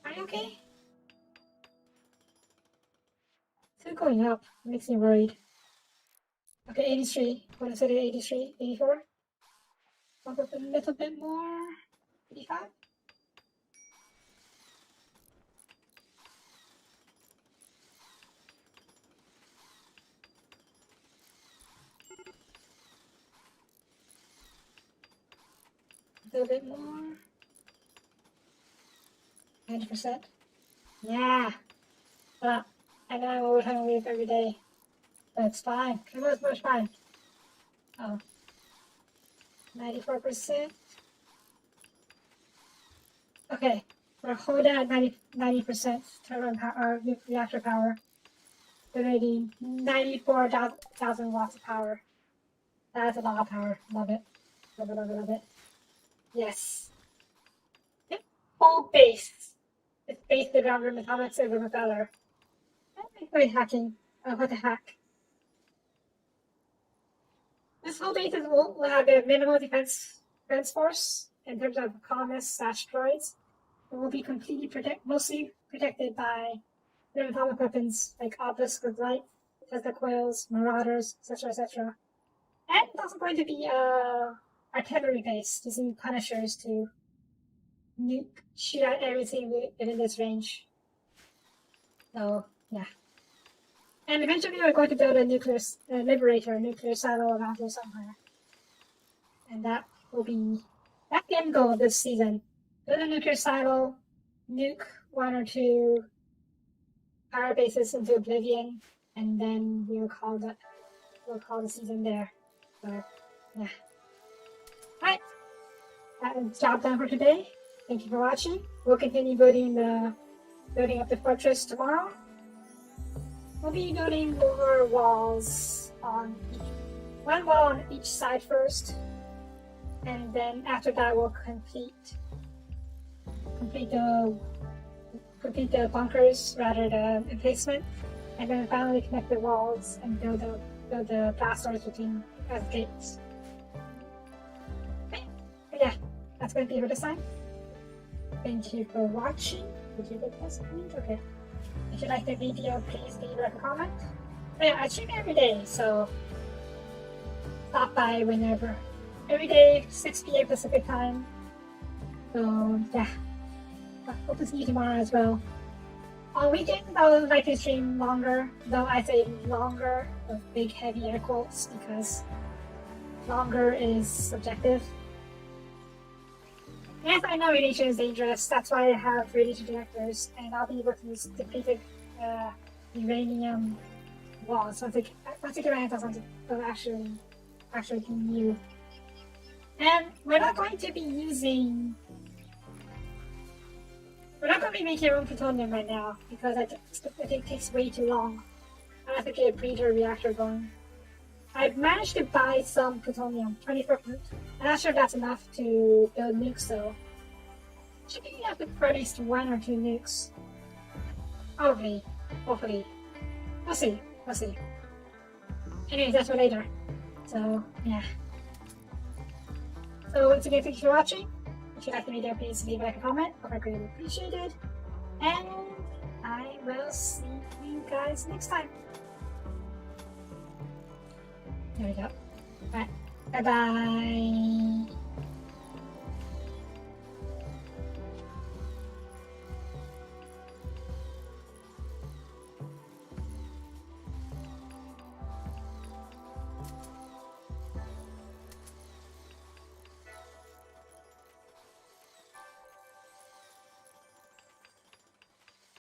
Are you okay? Still going up. Makes me worried. Okay, 83. What is it? 83? 84? Bump up a little bit more. 85? A little bit more. 90%. Yeah. But I know I'm overtime wave every day. But it's fine. It was much fine. Oh. 94%. Okay. We're holding at 90% turbine power, reactor power. Generating 94,000 watts of power. That's a lot of power. Love it. Love it, love it, love it. Yes. Yep. Full base. It's based around room atomics over repeller. Wait, hacking. Oh, what the heck? This whole base will have a minimal defense force in terms of colonists/droids. It will be completely mostly protected by room atomic weapons like obelisk of light, Tesla coils, marauders, etc., etc. And it's also going to be artillery base using punishers to shoot at everything within this range. So yeah. And eventually we're going to build a nuclear liberator, a nuclear silo around here somewhere. And that will be that's the end goal of this season. Build a nuclear silo, nuke one or two power bases into oblivion, and then we'll call the season there. So yeah. Alright. That is job done for today. Thank you for watching. We'll continue building up the fortress tomorrow. We'll be building more walls one wall on each side first, and then after that we'll complete the bunkers, rather the emplacement, and then finally connect the walls and build the blast doors between as gates. Okay. But yeah, that's going to be it for this time. Thank you for watching. Did you get this? Okay. If you like the video, please leave a comment. But yeah, I stream every day, so stop by whenever. Every day, 6 p.m. Pacific time. So yeah, I hope to see you tomorrow as well. On weekends, I would like to stream longer, though I say longer with big heavy air quotes because longer is subjective. Yes, I know radiation is dangerous. That's why I have radiation detectors, and I'll be able to use depleted uranium walls once I get my hands on something actually can use. And we're not going to be making our own plutonium right now because I think it takes way too long. I have to get a breeder reactor going. I've managed to buy some plutonium, 24. I'm not sure if that's enough to build nukes though. Should be enough to produce 1 or 2 nukes. Hopefully. We'll see. Anyways, that's for later. So, yeah. So once again, thank you for watching. If you like the video, please leave a like and comment. I greatly appreciate it. And I will see you guys next time. There we go. Bye. Bye-bye.